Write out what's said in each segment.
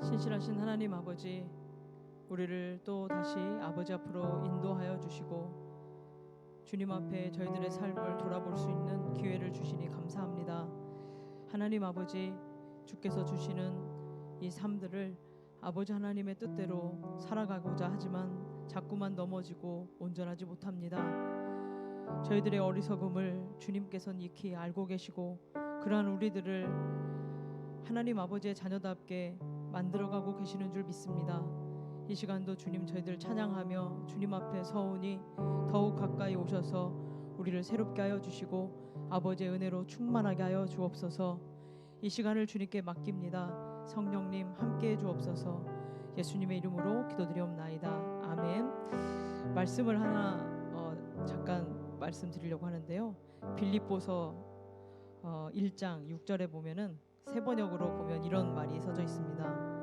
신실하신 하나님 아버지, 우리를 또 다시 아버지 앞으로 인도하여 주시고 주님 앞에 저희들의 삶을 돌아볼 수 있는 기회를 주시니 감사합니다. 하나님 아버지, 주께서 주시는 이 삶들을 아버지 하나님의 뜻대로 살아가고자 하지만 자꾸만 넘어지고 온전하지 못합니다. 저희들의 어리석음을 주님께서는 익히 알고 계시고 그러한 우리들을 하나님 아버지의 자녀답게 만들어가고 계시는 줄 믿습니다. 이 시간도 주님 저희들 찬양하며 주님 앞에 서오니 더욱 가까이 오셔서 우리를 새롭게 하여 주시고 아버지의 은혜로 충만하게 하여 주옵소서. 이 시간을 주님께 맡깁니다. 성령님 함께해 주옵소서. 예수님의 이름으로 기도드리옵나이다. 아멘. 말씀을 하나 잠깐 말씀드리려고 하는데요. 빌립보서 1장 6절에 보면은 세 번역으로 보면 이런 말이 써져 있습니다.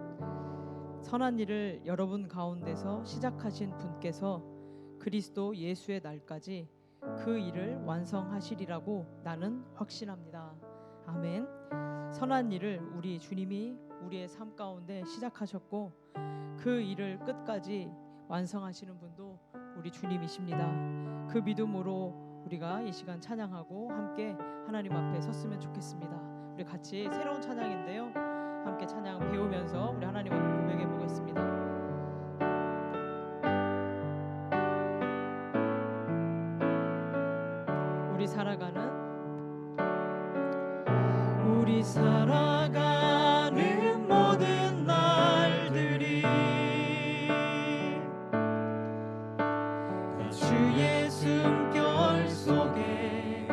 선한 일을 여러분 가운데서 시작하신 분께서 그리스도 예수의 날까지 그 일을 완성하시리라고 나는 확신합니다. 아멘. 선한 일을 우리 주님이 우리의 삶 가운데 시작하셨고 그 일을 끝까지 완성하시는 분도 우리 주님이십니다. 그 믿음으로 우리가 이 시간 찬양하고 함께 하나님 앞에 섰으면 좋겠습니다. 우리 같이 새로운 찬양인데요, 함께 찬양 배우면서 우리 하나님 앞에 고백해 보겠습니다. 우리 살아가는 모든 날들이 주의 숨결 속에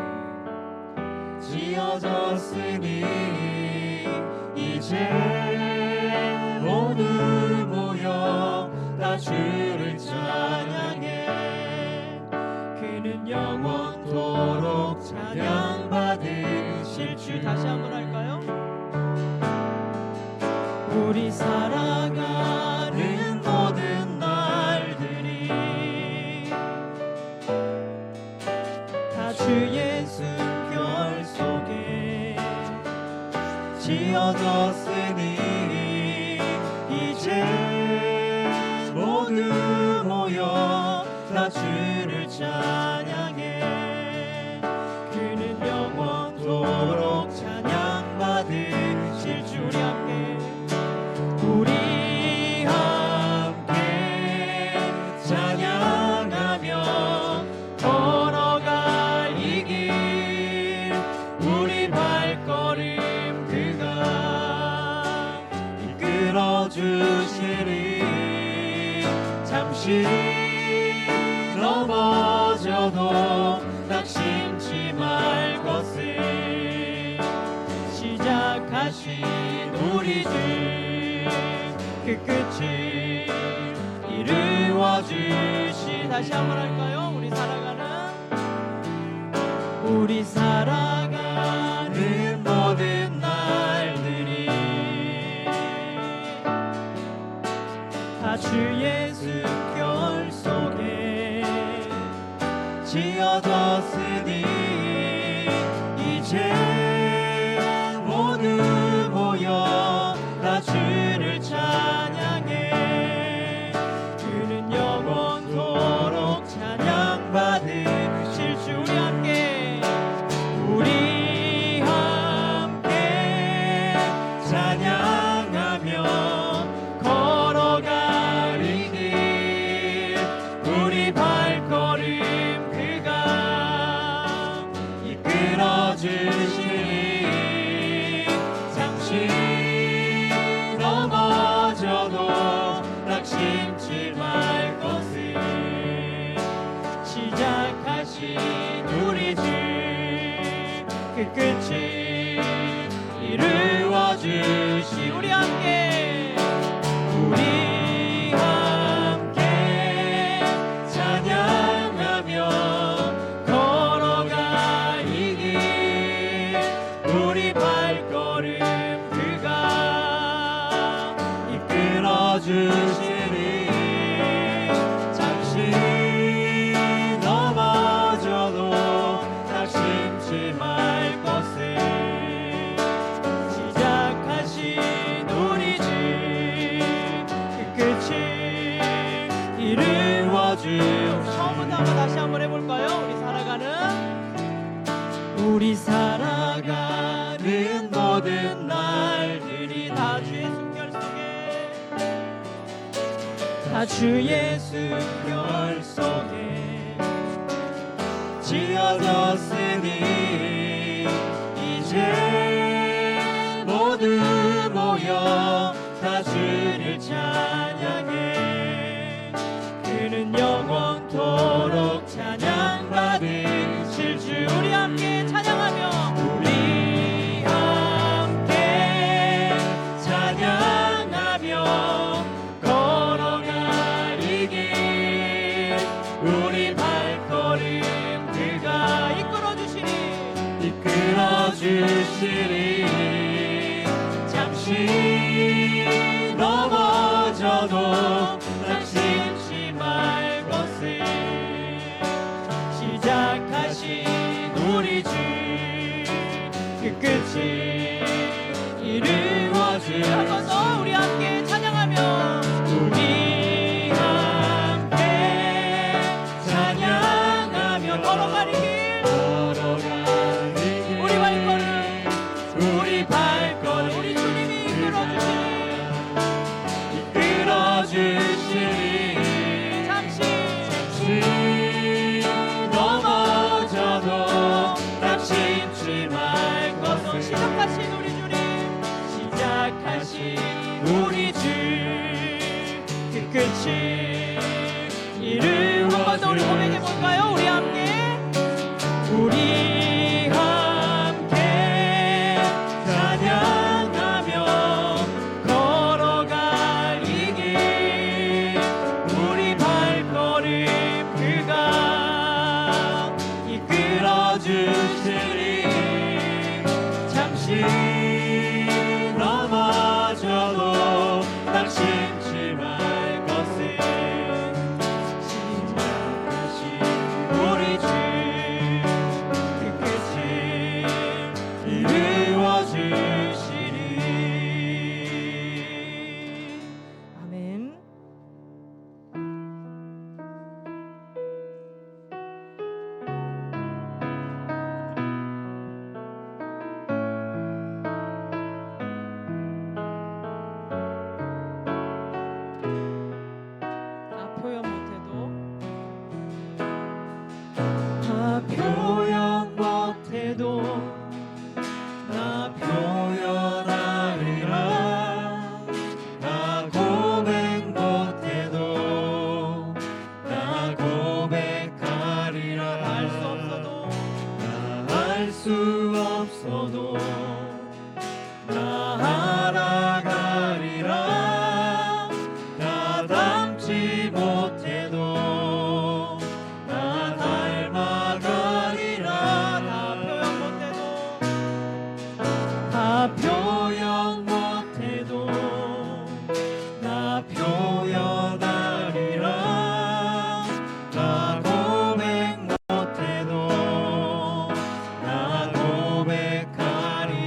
지어졌으니 이제 모두 모여 다 주를 찬양해. 그는 영원토록 찬양받으실 주. 다시 한번 할까요? 우리 살아가는 모든 날들이 다 주의 숨결 속에 지어졌으니 이제 모두 모여 다 주를 찬양해. 그는 영원토록 찬양받으실 주. 우리 함께 찬양하며 걸어갈 이 길, 우리 발걸음 그가 이끌어 주시리. 잠시 넘어져도 낙심치 말 것을 시작하신 우리 주 그 끝을 이루어 주시. 다시 한번 할까요? 우리 살아가는 모든 날들이 다 주의 숨결 속에 지어졌으니 이제 모두 모여 다 주를 찬양해. 그는 영원토록 찬양받으실 주. 우리 함께 찬양하며 걸어갈 이 길, 우리 발걸음 그가 이끌어 주시니. 잠시 넘어져도 낙심치 말 것을 시작하신 우리 주 그 끝을 이루어 주시. 우리 함께 찬양하며 걸어갈 이 길, 우리 발걸음 그가 이끌어 주시니. 잠시 넘어져도 낙심치 말 것을 처음부터 한번 다시 한번 해볼까요? 우리 살아가는 모든 날들이 다 주의 숨결 속에, 다 주의 숨결 속에 지어졌으니 이제 모두 모여 다 주를 찬양해. 그는 영원토록 찬양받으실 주. 우리 함께 찬양하며, 우리 함께 찬양하며 걸어갈 이 길, 우리 발걸음 그가 이끌어주시리. 잠시 넘어져도 낙심치 말 것을, 시작하신 우리 주 그 끝이 이루어질. 한 번 더 우리 함께 찬양하며, 우리 함께 찬양하며 걸어가는 길, 우리 발걸음 우리 주님이 이끌어주시리. 잠시 넘어져도 낙심치 말 것을, 시작하신 우리 주 그 끝이 이루어질. 한 번 더 우리 고백해볼까요? 우리 함께, 우리 함께 찬양하며 걸어갈 이 길, 우리 발걸음 그가 이끌어주시리. 잠시 넘어져도 낙심치 말 것을, 시작하신 우리 주 그 끝이 이루어주시리. 아멘. 표현 못해도 나 표현하리라. 나 고백 못해도 나 고백하리라. 알 수 없어도 나 알아가리라. 나 닮지 못해도 나 닮아가리라. 다 표현 못해도 나 표현하리라. 나 고백 못해도 나 고백하리라.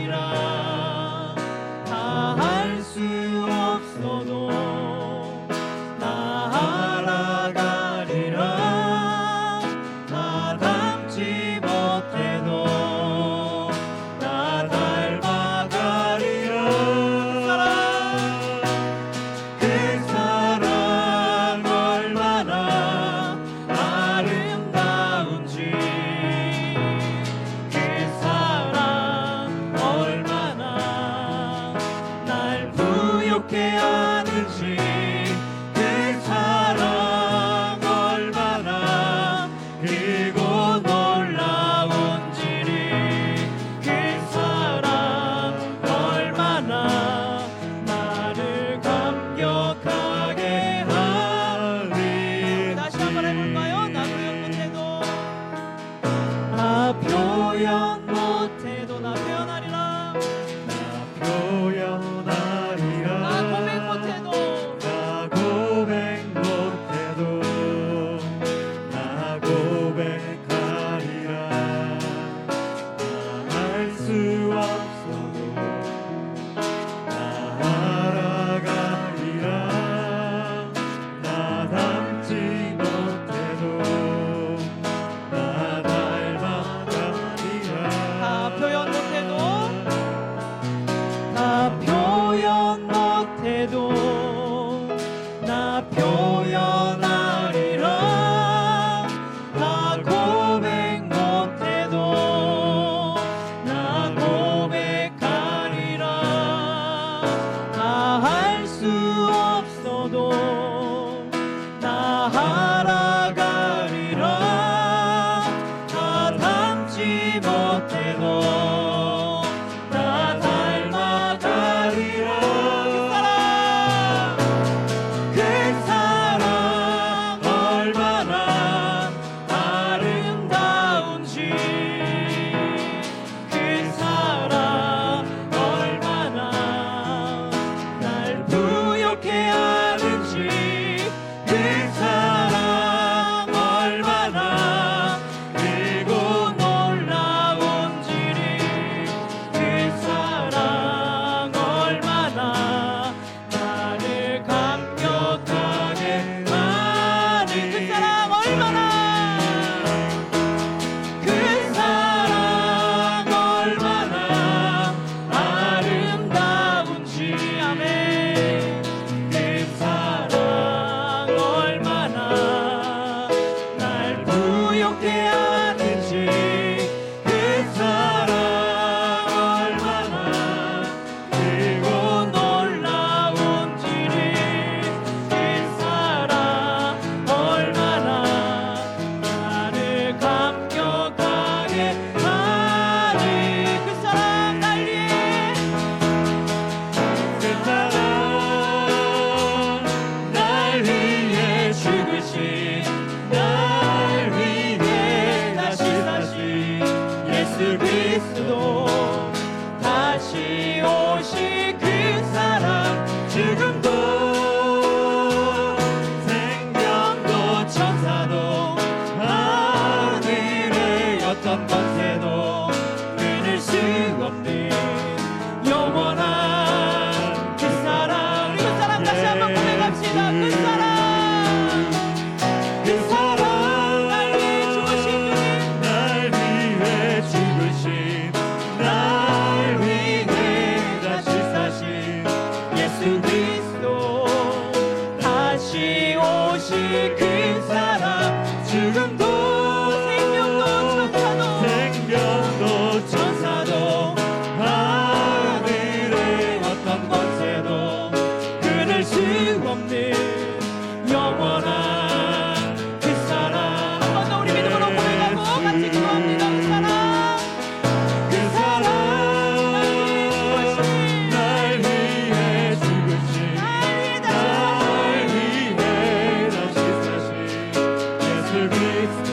그리스도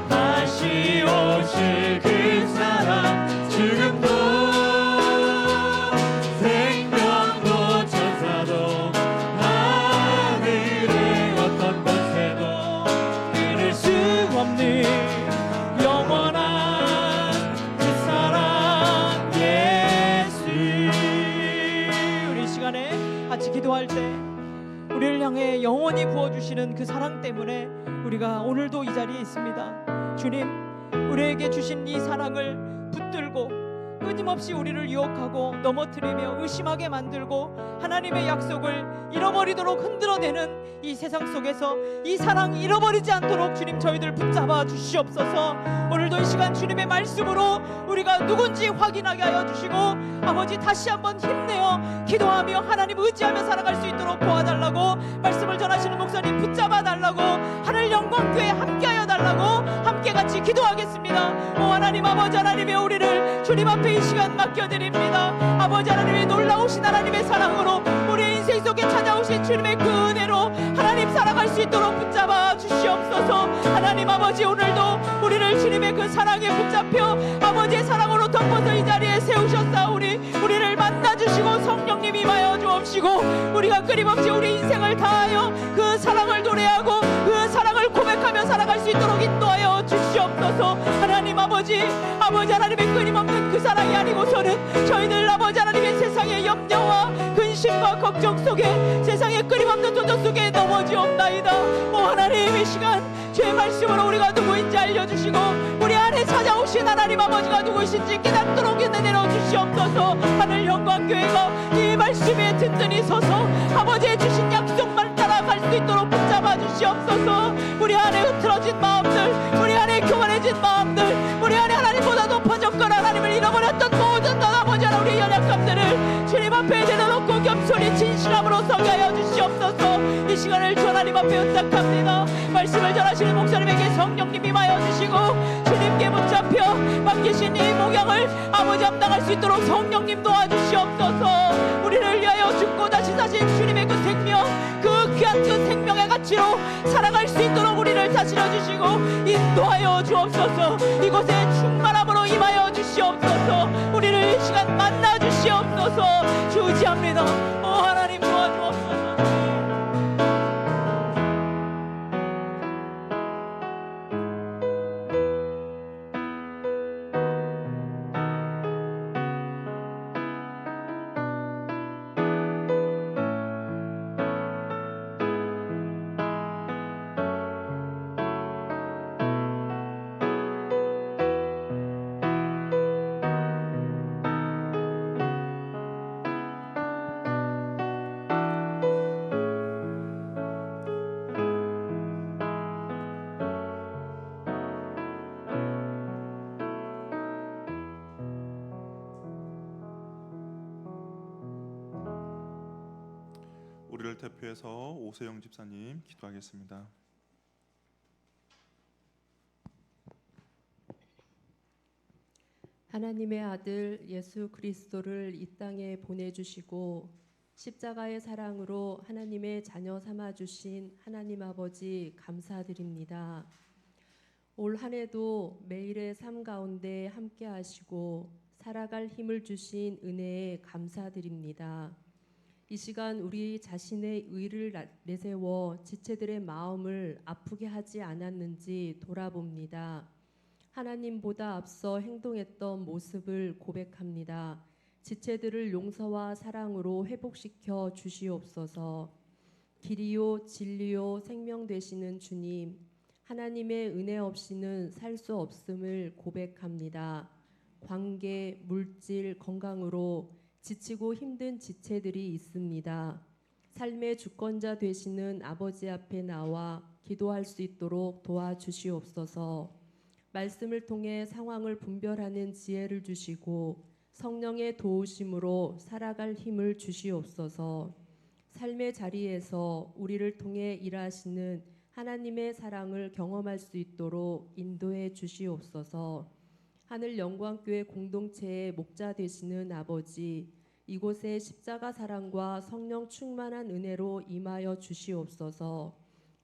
다시 오실 그 사랑 지금도 생명도 천사도 하늘의 어떤 권세도 끊을 수 없는 영원한 그 사랑 예수. 우리 이 시간에 같이 기도할 때 우리를 향해 영원히 부어주시는 그 사랑 때문에 우리가 오늘도 이 자리에 있습니다. 주님, 우리에게 주신 이 사랑을 붙들고 끊임없이 우리를 유혹하고 넘어뜨리며 의심하게 만들고 하나님의 약속을 잃어버리도록 흔들어대는 이 세상 속에서 이 사랑 잃어버리지 않도록 주님 저희들 붙잡아 주시옵소서. 오늘도 이 시간 주님의 말씀으로 우리가 누군지 확인하게 하여 주시고 아버지 다시 한번 힘내어 기도하며 하나님 의지하며 살아갈 수 있도록 도와달라고 말씀을 전하시는 목사님 붙잡아 달라고 하늘 영광교회 함께하여 달라고 함께 같이 기도하겠습니다. 오 하나님 아버지 하나님의 우리를 주님 앞에 이 시간 맡겨드립니다. 아버지 하나님의 놀라우신 하나님의 사랑으로 우리의 인생 속에 찾아오신 주님의 그 은혜로 하나님 살아갈 수 있도록 붙잡아 주시옵소서. 하나님 아버지 오늘도 우리를 주님의 그 사랑에 붙잡혀 아버지의 사랑으로 덮어서 이 자리에 세우셨사오니 우리를 만나주시고 성령님 임하여 주옵시고 우리가 끊임없이 우리 인생을 다하여 그 사랑을 노래하고 그 사랑을 고백하며 살아갈 수 있도록 인도하여 주시옵소서. 하나님 아버지 하나님의 끊임없는 그 사랑이 아니고서는 저희들 아버지 하나님의 세상의 염려와 근심과 걱정 속에 세상의 끊임없는 도전 속에 넘어지옵나이다. 오 하나님 이 시간 주의 말씀으로 우리가 누구인지 알려주시고 우리 안에 찾아오신 하나님 아버지가 누구이신지 깨닫도록 은혜 내려주시옵소서. 하늘 영광교회가 이 말씀에 든든히 서서 아버지의 주신 약속만 따라갈 수 있도록 붙잡아 주시옵소서. 우리 안에 흐트러진 마음들 우리 안에 교만해진 마음들 우리 안에 하나님보다 높아졌거나 하나님을 잃어버렸던 모든 아버지 하나 우리의 연약함들을 주님 앞에 내려놓고 겸손히 진실함으로 서게 하여 주시옵소서. 이 시간을 주 하나님 앞에 의탁합니다. 말씀을 전하시는 목사님에게 성령님 임하여 주시고 주님께 붙잡혀 맡기신 이 목양을 아버지 감당할 수 있도록 성령님 도와주시옵소서. 우리를 위하여 죽고 다시 사신 주님의 그 생명 그 귀한 그 생명의 가치로 살아갈 수 있도록 우리를 다스려 주시고 인도하여 주옵소서. 이곳에 충만함으로 임하여 주시옵소서. 우리를 이 시간 만나 주시옵소서. 주지합니다. 오 하나님 도와주옵소서. 우리를 대표해서 오세영 집사님 기도하겠습니다. 하나님의 아들 예수 그리스도를 이 땅에 보내주시고 십자가의 사랑으로 하나님의 자녀 삼아주신 하나님 아버지 감사드립니다. 올 한 해도 매일의 삶 가운데 함께 하시고 살아갈 힘을 주신 은혜에 감사드립니다. 이 시간 우리 자신의 의를 내세워 지체들의 마음을 아프게 하지 않았는지 돌아봅니다. 하나님보다 앞서 행동했던 모습을 고백합니다. 지체들을 용서와 사랑으로 회복시켜 주시옵소서. 길이요 진리요 생명 되시는 주님, 하나님의 은혜 없이는 살 수 없음을 고백합니다. 관계, 물질, 건강으로 지치고 힘든 지체들이 있습니다. 삶의 주권자 되시는 아버지 앞에 나와 기도할 수 있도록 도와주시옵소서. 말씀을 통해 상황을 분별하는 지혜를 주시고 성령의 도우심으로 살아갈 힘을 주시옵소서. 삶의 자리에서 우리를 통해 일하시는 하나님의 사랑을 경험할 수 있도록 인도해 주시옵소서. 하늘 영광교회 공동체의 목자 되시는 아버지, 이곳에 십자가 사랑과 성령 충만한 은혜로 임하여 주시옵소서.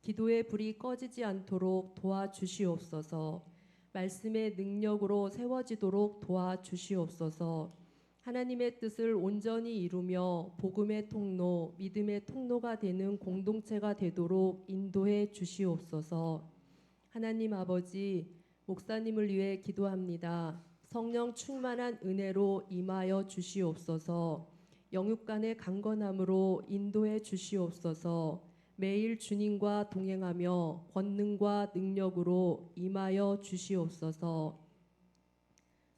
기도의 불이 꺼지지 않도록 도와주시옵소서. 말씀의 능력으로 세워지도록 도와주시옵소서. 하나님의 뜻을 온전히 이루며 복음의 통로, 믿음의 통로가 되는 공동체가 되도록 인도해 주시옵소서. 하나님 아버지, 목사님을 위해 기도합니다. 성령 충만한 은혜로 임하여 주시옵소서. 영육 간의 강건함으로 인도해 주시옵소서. 매일 주님과 동행하며 권능과 능력으로 임하여 주시옵소서.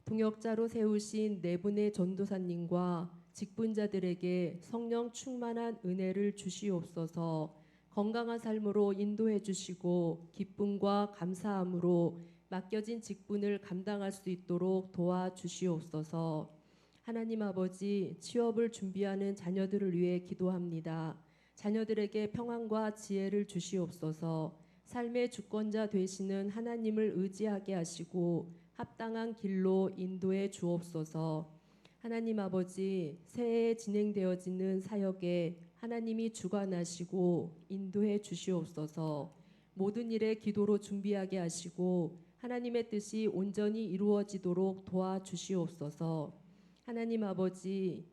동역자로 세우신 네 분의 전도사님과 직분자들에게 성령 충만한 은혜를 주시옵소서. 건강한 삶으로 인도해 주시고 기쁨과 감사함으로 맡겨진 직분을 감당할 수 있도록 도와주시옵소서. 하나님 아버지, 취업을 준비하는 자녀들을 위해 기도합니다. 자녀들에게 평안과 지혜를 주시옵소서. 삶의 주권자 되시는 하나님을 의지하게 하시고 합당한 길로 인도해 주옵소서. 하나님 아버지, 새해에 진행되어지는 사역에 하나님이 주관하시고 인도해 주시옵소서. 모든 일에 기도로 준비하게 하시고 하나님의 뜻이 온전히 이루어지도록 도와주시옵소서. 하나님 아버지,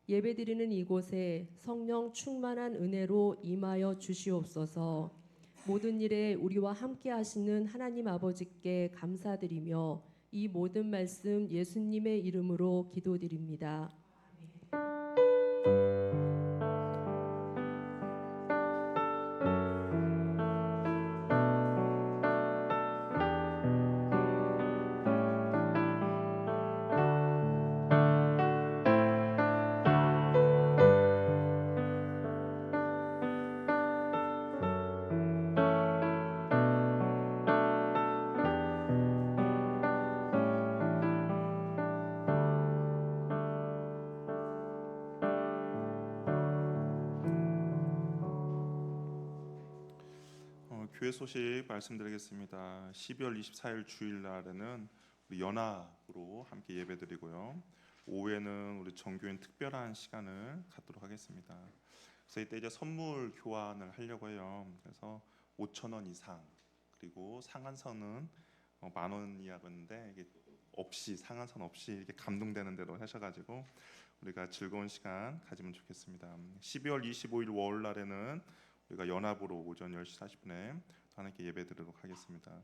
예배드리는 이곳에 성령 충만한 은혜로 임하여 주시옵소서. 모든 일에 우리와 함께 하시는 하나님 아버지께 감사드리며 이 모든 말씀 예수님의 이름으로 기도드립니다. 교회 소식 말씀드리겠습니다. 12월 24일 주일 날에는 우리 연합으로 함께 예배드리고요. 오후에는 우리 정교인 특별한 시간을 갖도록 하겠습니다. 그래서 이때 이제 선물 교환을 하려고 해요. 그래서 5,000원 이상 그리고 상한선은 10,000원 이하였는데 이게 없이 상한선 없이 이렇게 감동되는 대로 하셔가지고 우리가 즐거운 시간 가지면 좋겠습니다. 12월 25일 월요일 날에는 우리가 연합으로 오전 10시 40분에 하나님께 예배드리도록 하겠습니다.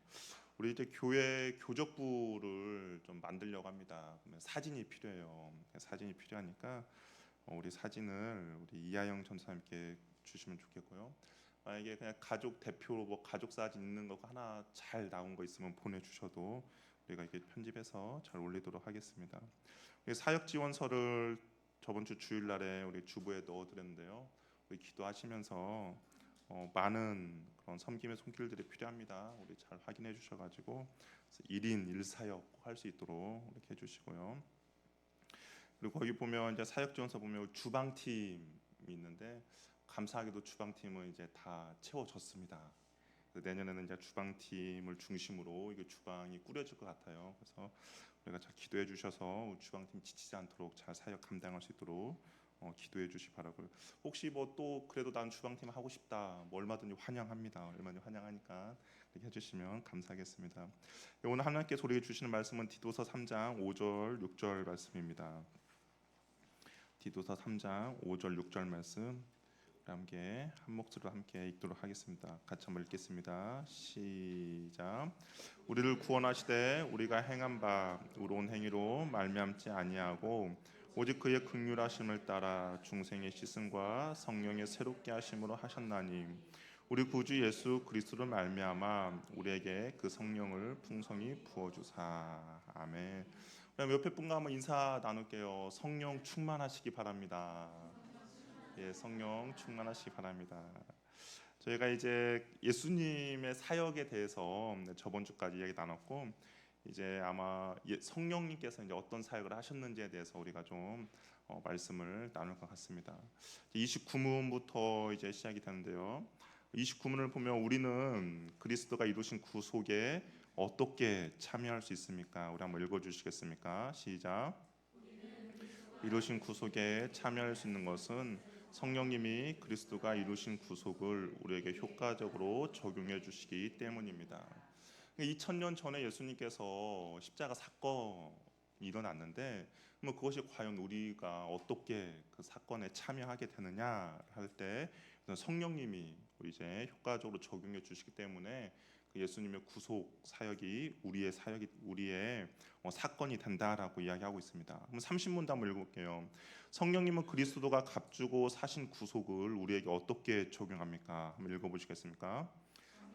우리 이제 교회 교적부를 좀 만들려고 합니다. 사진이 필요해요. 사진이 필요하니까 우리 사진을 우리 이하영 전사님께 주시면 좋겠고요. 만약에 그냥 가족 대표 가족 사진 있는 거 하나 잘 나온 거 있으면 보내주셔도 우리가 이렇게 편집해서 잘 올리도록 하겠습니다. 우리 사역 지원서를 저번 주 주일 날에 우리 주부에 넣어드렸는데요. 우리 기도하시면서 많은 그런 섬김의 손길들이 필요합니다. 우리 잘 확인해 주셔가지고 1인 1사역 할 수 있도록 이렇게 해주시고요. 그리고 거기 보면 이제 사역 지원서 보면 주방팀이 있는데 감사하게도 주방팀은 이제 다 채워졌습니다. 내년에는 이제 주방팀을 중심으로 이게 주방이 꾸려질 것 같아요. 그래서 우리가 잘 기도해 주셔서 주방팀 지치지 않도록 잘 사역 감당할 수 있도록 기도해 주시 바라고요. 혹시 또 그래도 난 주방팀 하고 싶다, 얼마든지 환영합니다. 얼마든지 환영하니까 이렇게 해주시면 감사하겠습니다. 오늘 하나님께서 우리에게 주시는 말씀은 디도서 3장 5절 6절 말씀입니다. 디도서 3장 5절 6절 말씀 함께 한 목소리로 함께 읽도록 하겠습니다. 같이 한번 읽겠습니다. 시작. 우리를 구원하시되 우리가 행한 바 의로운 행위로 말미암지 아니하고 오직 그의 긍휼하심을 따라 중생의 씻음과 성령의 새롭게 하심으로 하셨나니 우리 구주 예수 그리스도를 말미암아 우리에게 그 성령을 풍성히 부어 주사. 아멘. 그럼 옆에 분과 한번 인사 나눌게요. 성령 충만하시기 바랍니다. 예, 성령 충만하시기 바랍니다. 저희가 이제 예수님의 사역에 대해서 저번 주까지 이야기 나눴고 이제 아마 성령님께서 이제 어떤 사역을 하셨는지에 대해서 우리가 좀 말씀을 나눌 것 같습니다. 29문부터 이제 시작이 되는데요. 29문을 보면 우리는 그리스도가 이루신 구속에 어떻게 참여할 수 있습니까? 우리 한번 읽어주시겠습니까? 시작. 이루신 구속에 참여할 수 있는 것은 성령님이 그리스도가 이루신 구속을 우리에게 효과적으로 적용해 주시기 때문입니다. 2000년 전에 예수님께서 십자가 사건이 일어났는데 그것이 과연 우리가 어떻게 그 사건에 참여하게 되느냐 할 때 성령님이 이제 효과적으로 적용해 주시기 때문에 그 예수님의 구속 사역이 우리의 사건이 된다라고 이야기하고 있습니다. 그럼 30문단 한번 읽어볼게요. 성령님은 그리스도가 값주고 사신 구속을 우리에게 어떻게 적용합니까? 한번 읽어보시겠습니까?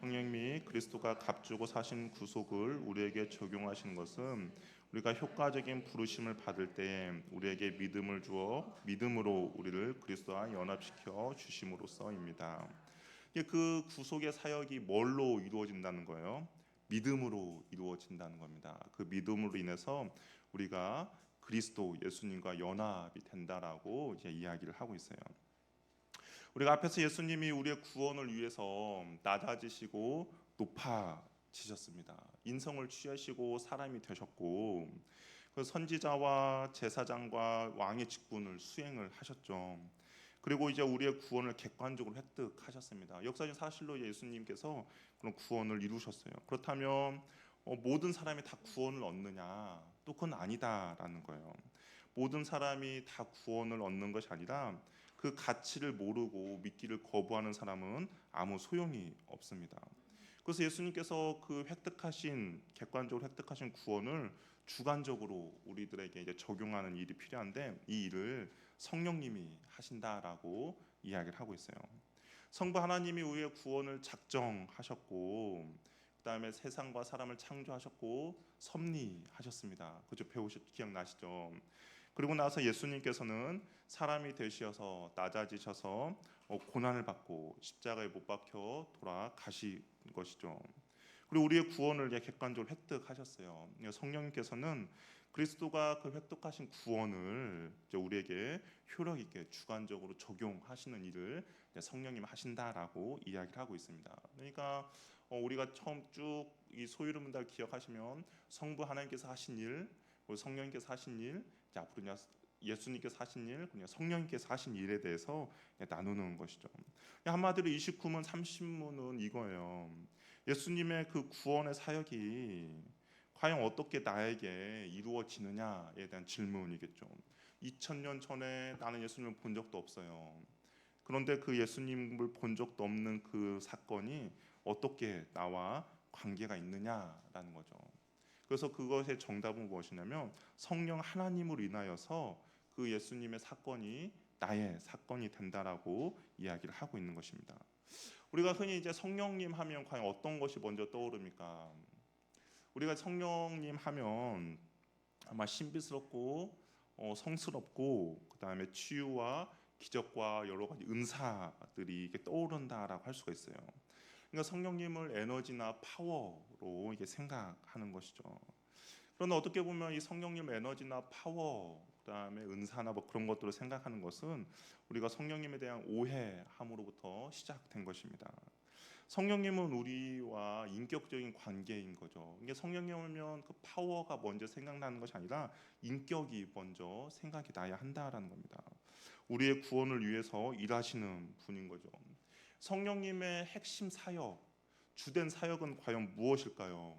성령님이 그리스도가 값주고 사신 구속을 우리에게 적용하시는 것은 우리가 효과적인 부르심을 받을 때 우리에게 믿음을 주어 믿음으로 우리를 그리스도와 연합시켜 주심으로써입니다. 그 구속의 사역이 뭘로 이루어진다는 거예요? 믿음으로 이루어진다는 겁니다. 그 믿음으로 인해서 우리가 그리스도 예수님과 연합이 된다라고 이제 이야기를 하고 있어요. 우리가 앞에서 예수님이 우리의 구원을 위해서 낮아지시고 높아지셨습니다. 인성을 취하시고 사람이 되셨고 그 선지자와 제사장과 왕의 직분을 수행을 하셨죠. 그리고 이제 우리의 구원을 객관적으로 획득하셨습니다. 역사적 사실로 예수님께서 그런 구원을 이루셨어요. 그렇다면 모든 사람이 다 구원을 얻느냐? 또 그건 아니다라는 거예요. 모든 사람이 다 구원을 얻는 것이 아니라 그 가치를 모르고 믿기를 거부하는 사람은 아무 소용이 없습니다. 그래서 예수님께서 그 객관적으로 획득하신 구원을 주관적으로 우리들에게 이제 적용하는 일이 필요한데 이 일을 성령님이 하신다라고 이야기를 하고 있어요. 성부 하나님이 우리의 구원을 작정하셨고 그다음에 세상과 사람을 창조하셨고 섭리하셨습니다. 그죠? 기억나시죠? 그리고 나서 예수님께서는 사람이 되셔서 낮아지셔서 고난을 받고 십자가에 못 박혀 돌아가신 것이죠. 그리고 우리의 구원을 객관적으로 획득하셨어요. 성령님께서는 그리스도가 그 획득하신 구원을 우리에게 효력 있게 주관적으로 적용하시는 일을 성령님 하신다라고 이야기를 하고 있습니다. 그러니까 우리가 처음 쭉 이 소유를 문답을 기억하시면 성부 하나님께서 하신 일, 성령님께서 하신 일, 앞으로 예수님께서 하신 일, 성령님께서 하신 일에 대해서 나누는 것이죠. 한마디로 29문 30문은 이거예요. 예수님의 그 구원의 사역이 과연 어떻게 나에게 이루어지느냐에 대한 질문이겠죠. 2000년 전에 나는 예수님을 본 적도 없어요. 그런데 그 예수님을 본 적도 없는 그 사건이 어떻게 나와 관계가 있느냐라는 거죠. 그래서 그것의 정답은 무엇이냐면 성령 하나님으로 인하여서 그 예수님의 사건이 나의 사건이 된다라고 이야기를 하고 있는 것입니다. 우리가 흔히 이제 성령님 하면 과연 어떤 것이 먼저 떠오릅니까? 우리가 성령님 하면 아마 신비스럽고 성스럽고 그다음에 치유와 기적과 여러 가지 은사들이 이게 떠오른다라고 할 수가 있어요. 그러니까 성령님을 에너지나 파워로 이게 생각하는 것이죠. 그러나 어떻게 보면 이 성령님 에너지나 파워, 그다음에 은사나 뭐 그런 것들을 생각하는 것은 우리가 성령님에 대한 오해함으로부터 시작된 것입니다. 성령님은 우리와 인격적인 관계인 거죠. 이게 성령님이면 그 파워가 먼저 생각나는 것이 아니라 인격이 먼저 생각이 나야 한다라는 겁니다. 우리의 구원을 위해서 일하시는 분인 거죠. 성령님의 핵심 사역, 주된 사역은 과연 무엇일까요?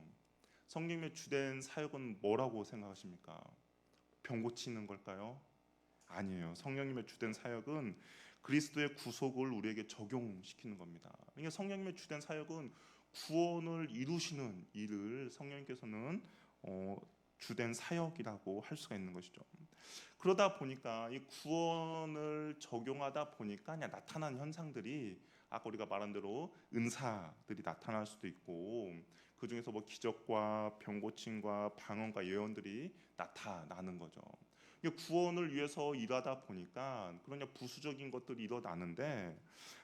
성령님의 주된 사역은 뭐라고 생각하십니까? 병 고치는 걸까요? 아니에요. 성령님의 주된 사역은 그리스도의 구속을 우리에게 적용시키는 겁니다. 그러니까 성령님의 주된 사역은 구원을 이루시는 일을 성령님께서는 주된 사역이라고 할 수가 있는 것이죠. 그러다 보니까 이 구원을 적용하다 보니까 그냥 나타나는 현상들이 아까 우리가 말한 대로 은사들이 나타날 수도 있고 그 중에서 뭐 기적과 병 고침과 방언과 예언들이 나타나는 거죠. 구원을 위해서 일하다 보니까 그런 부수적인 것들이 일어나는데,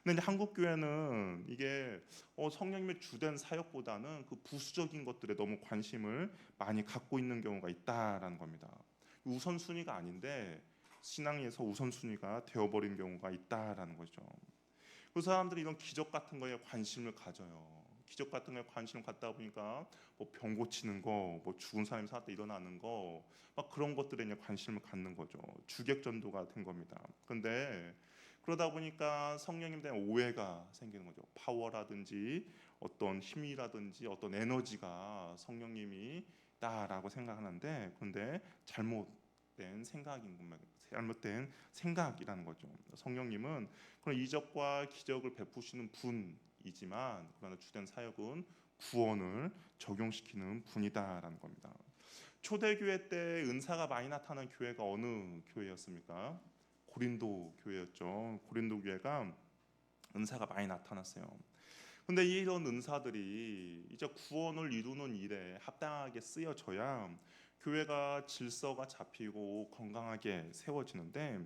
근데 이제 한국 교회는 이게 성령님의 주된 사역보다는 그 부수적인 것들에 너무 관심을 많이 갖고 있는 경우가 있다라는 겁니다. 우선순위가 아닌데 신앙에서 우선순위가 되어버린 경우가 있다라는 거죠. 그 사람들이 이런 기적 같은 거에 관심을 가져요. 기적 같은 거에 관심을 갖다 보니까 뭐 병 고치는 거, 뭐 죽은 사람이 살았다 일어나는 거, 막 그런 것들에 관심을 갖는 거죠. 주객전도가 된 겁니다. 그런데 그러다 보니까 성령님에 대한 오해가 생기는 거죠. 파워라든지 어떤 힘이라든지 어떤 에너지가 성령님이 다라고 생각하는데, 그런데 잘못된 잘못된 생각이라는 거죠. 성령님은 그런 이적과 기적을 베푸시는 분이지만, 그러나 주된 사역은 구원을 적용시키는 분이다라는 겁니다. 초대교회 때 은사가 많이 나타난 교회가 어느 교회였습니까? 고린도 교회였죠. 고린도 교회가 은사가 많이 나타났어요. 근데 이런 은사들이 이제 구원을 이루는 일에 합당하게 쓰여져야 교회가 질서가 잡히고 건강하게 세워지는데,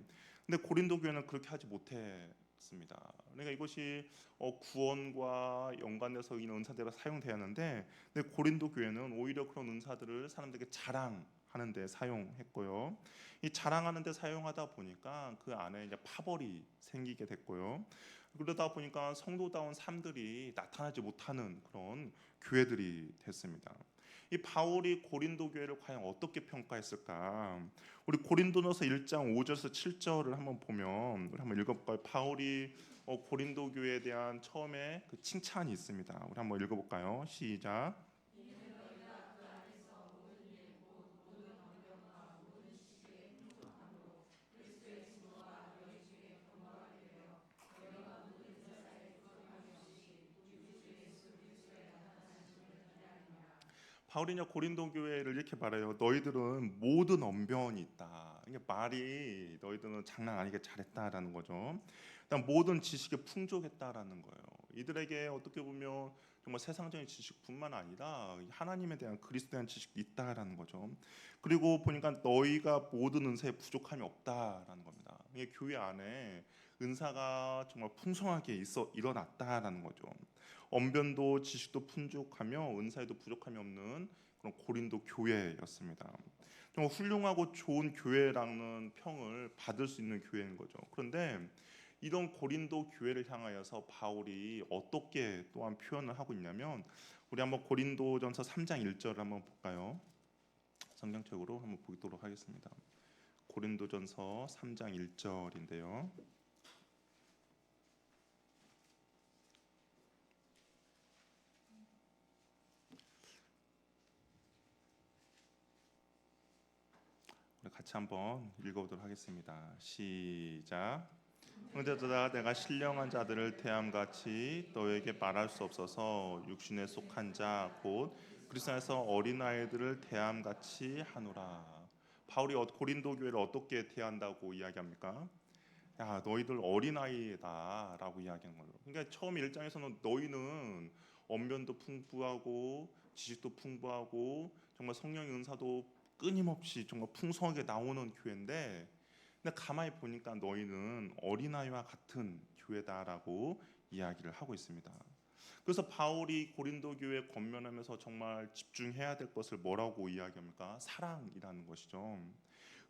근데 고린도 교회는 그렇게 하지 못했습니다. 그러니까 이것이 구원과 연관돼서 이 은사대로 사용되었는데, 근데 고린도 교회는 오히려 그런 은사들을 사람들에게 자랑하는 데 사용했고요. 이 자랑하는 데 사용하다 보니까 그 안에 이제 파벌이 생기게 됐고요. 그러다 보니까 성도다운 삶들이 나타나지 못하는 그런 교회들이 됐습니다. 이 바울이 고린도 교회를 과연 어떻게 평가했을까? 우리 고린도전서 1장 5절에서 7절을 한번 보면, 우리 한번 읽어볼까요? 바울이 고린도 교회에 대한 처음에 그 칭찬이 있습니다. 우리 한번 읽어볼까요? 시작. 바울이 고린도 교회를 이렇게 말해요. 너희들은 모든 언변이 있다. 이게 말이 너희들은 장난 아니게 잘했다라는 거죠. 그다음 모든 지식에 풍족했다라는 거예요. 이들에게 어떻게 보면 정말 세상적인 지식뿐만 아니라 하나님에 대한 그리스도에 대한 지식도 있다라는 거죠. 그리고 보니까 너희가 모든 은사에 부족함이 없다라는 겁니다. 이게 교회 안에 은사가 정말 풍성하게 일어났다라는 거죠. 언변도 지식도 풍족하며 은사에도 부족함이 없는 그런 고린도 교회였습니다. 정말 훌륭하고 좋은 교회라는 평을 받을 수 있는 교회인 거죠. 그런데 이런 고린도 교회를 향하여서 바울이 어떻게 또한 표현을 하고 있냐면, 우리 한번 고린도전서 3장 1절을 한번 볼까요? 성경책으로 한번 보도록 하겠습니다. 고린도전서 3장 1절인데요. 우리 같이 한번 읽어보도록 하겠습니다. 시작. 형제들아, 내가 신령한 자들을 대함같이 너에게 말할 수 없어서 육신에 속한 자 곧 그리스도 안에서 어린아이들을 대함같이 하노라. 바울이 고린도 교회를 어떻게 대한다고 이야기합니까? 야, 너희들 어린아이다라고 이야기하는 거예요. 그러니까 처음 1장에서는 너희는 언변도 풍부하고 지식도 풍부하고 정말 성령의 은사도 끊임없이 정말 풍성하게 나오는 교회인데, 근데 가만히 보니까 너희는 어린아이와 같은 교회다라고 이야기를 하고 있습니다. 그래서 바울이 고린도 교회에 권면하면서 정말 집중해야 될 것을 뭐라고 이야기합니까? 사랑이라는 것이죠.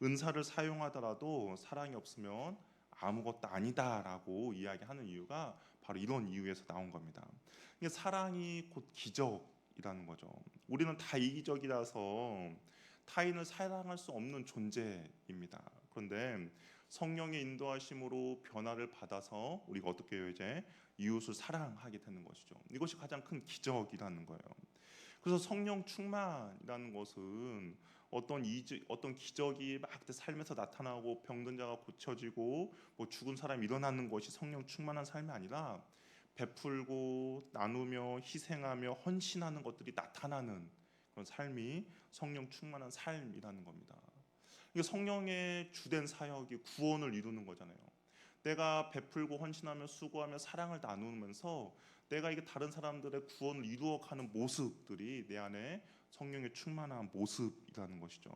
은사를 사용하더라도 사랑이 없으면 아무것도 아니다라고 이야기하는 이유가 바로 이런 이유에서 나온 겁니다. 이게 사랑이 곧 기적이라는 거죠. 우리는 다 이기적이라서 타인을 사랑할 수 없는 존재입니다. 그런데 성령의 인도하심으로 변화를 받아서 우리가 어떻게 해요? 이제 이웃을 사랑하게 되는 것이죠. 이것이 가장 큰 기적이라는 거예요. 그래서 성령 충만이라는 것은 어떤 기적이 막 삶에서 나타나고 병든 자가 고쳐지고 뭐 죽은 사람이 일어나는 것이 성령 충만한 삶이 아니라 베풀고 나누며 희생하며 헌신하는 것들이 나타나는 그런 삶이 성령 충만한 삶이라는 겁니다. 이게 성령의 주된 사역이 구원을 이루는 거잖아요. 내가 베풀고 헌신하며 수고하며 사랑을 나누면서 내가 이게 다른 사람들의 구원을 이루어가는 모습들이 내 안에 성령의 충만한 모습이라는 것이죠.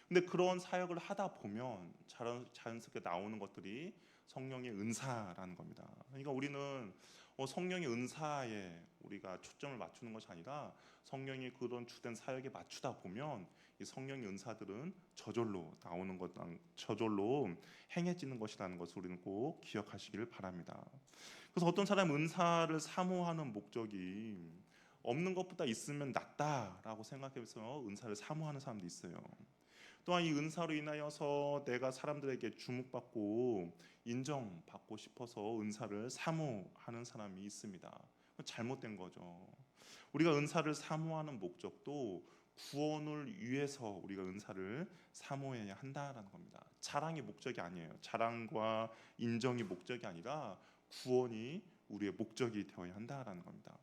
근데 그런 사역을 하다 보면 자연스럽게 나오는 것들이 성령의 은사라는 겁니다. 그러니까 우리는 성령의 은사에 우리가 초점을 맞추는 것이 아니라 성령이 그런 주된 사역에 맞추다 보면 이 성령의 은사들은 저절로 나오는 것, 저절로 행해지는 것이라는 것을 우리는 꼭 기억하시기를 바랍니다. 그래서 어떤 사람은 은사를 사모하는 목적이 없는 것보다 있으면 낫다라고 생각해서 은사를 사모하는 사람도 있어요. 또한 이 은사로 인하여서 내가 사람들에게 주목받고 인정받고 싶어서 은사를 사모하는 사람이 있습니다. 잘못된 거죠. 우리가 은사를 사모하는 목적도 구원을 위해서 우리가 은사를 사모해야 한다라는 겁니다. 자랑이 목적이 아니에요. 자랑과 인정이 목적이 아니라 구원이 우리의 목적이 되어야 한다라는 겁니다.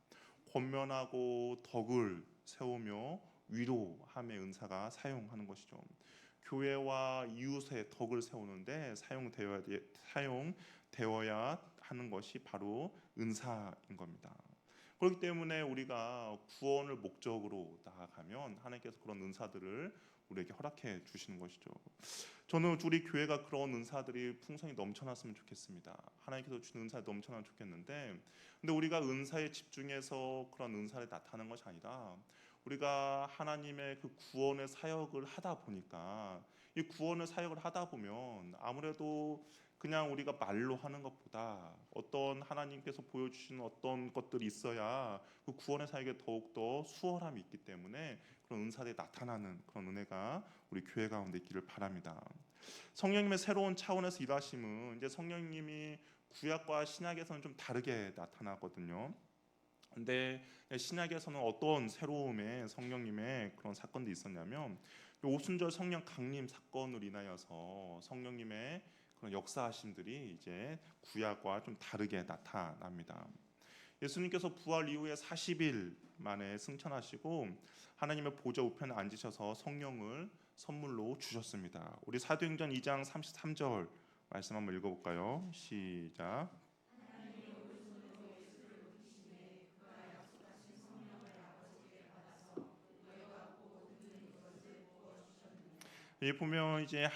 권면하고 덕을 세우며 위로함의 은사가 사용하는 것이죠. 교회와 이웃의 덕을 세우는데 사용되어야 하는 것이 바로 은사인 겁니다. 그렇기 때문에 우리가 구원을 목적으로 나아가면 하나님께서 그런 은사들을 우리에게 허락해 주시는 것이죠. 저는 우리 교회가 그런 은사들이 풍성히 넘쳐났으면 좋겠습니다. 하나님께서 주신 은사에 넘쳐나면 좋겠는데, 근데 우리가 은사에 집중해서 그런 은사를 나타내는 것이 아니라 우리가 하나님의 그 구원의 사역을 하다 보니까, 이 구원의 사역을 하다 보면 아무래도 그냥 우리가 말로 하는 것보다 어떤 하나님께서 보여주시는 어떤 것들이 있어야 그 구원의 사역에 더욱더 수월함이 있기 때문에 그런 은사들이 나타나는 그런 은혜가 우리 교회 가운데 있기를 바랍니다. 성령님의 새로운 차원에서 일하심은 이제 성령님이 구약과 신약에서는 좀 다르게 나타나거든요. 근데 신약에서는 어떤 새로움의 성령님의 그런 사건도 있었냐면, 오순절 성령 강림 사건으로 인하여서 성령님의 그런 역사하심들이 이제 구약과 좀 다르게 나타납니다. 예수님께서 부활 이후에 40일 만에 승천하시고 하나님의 보좌 우편에 앉으셔서 성령을 선물로 주셨습니다. 우리 사도행전 2장 33절 말씀 한번 읽어볼까요? 시작. 여기 보면 이제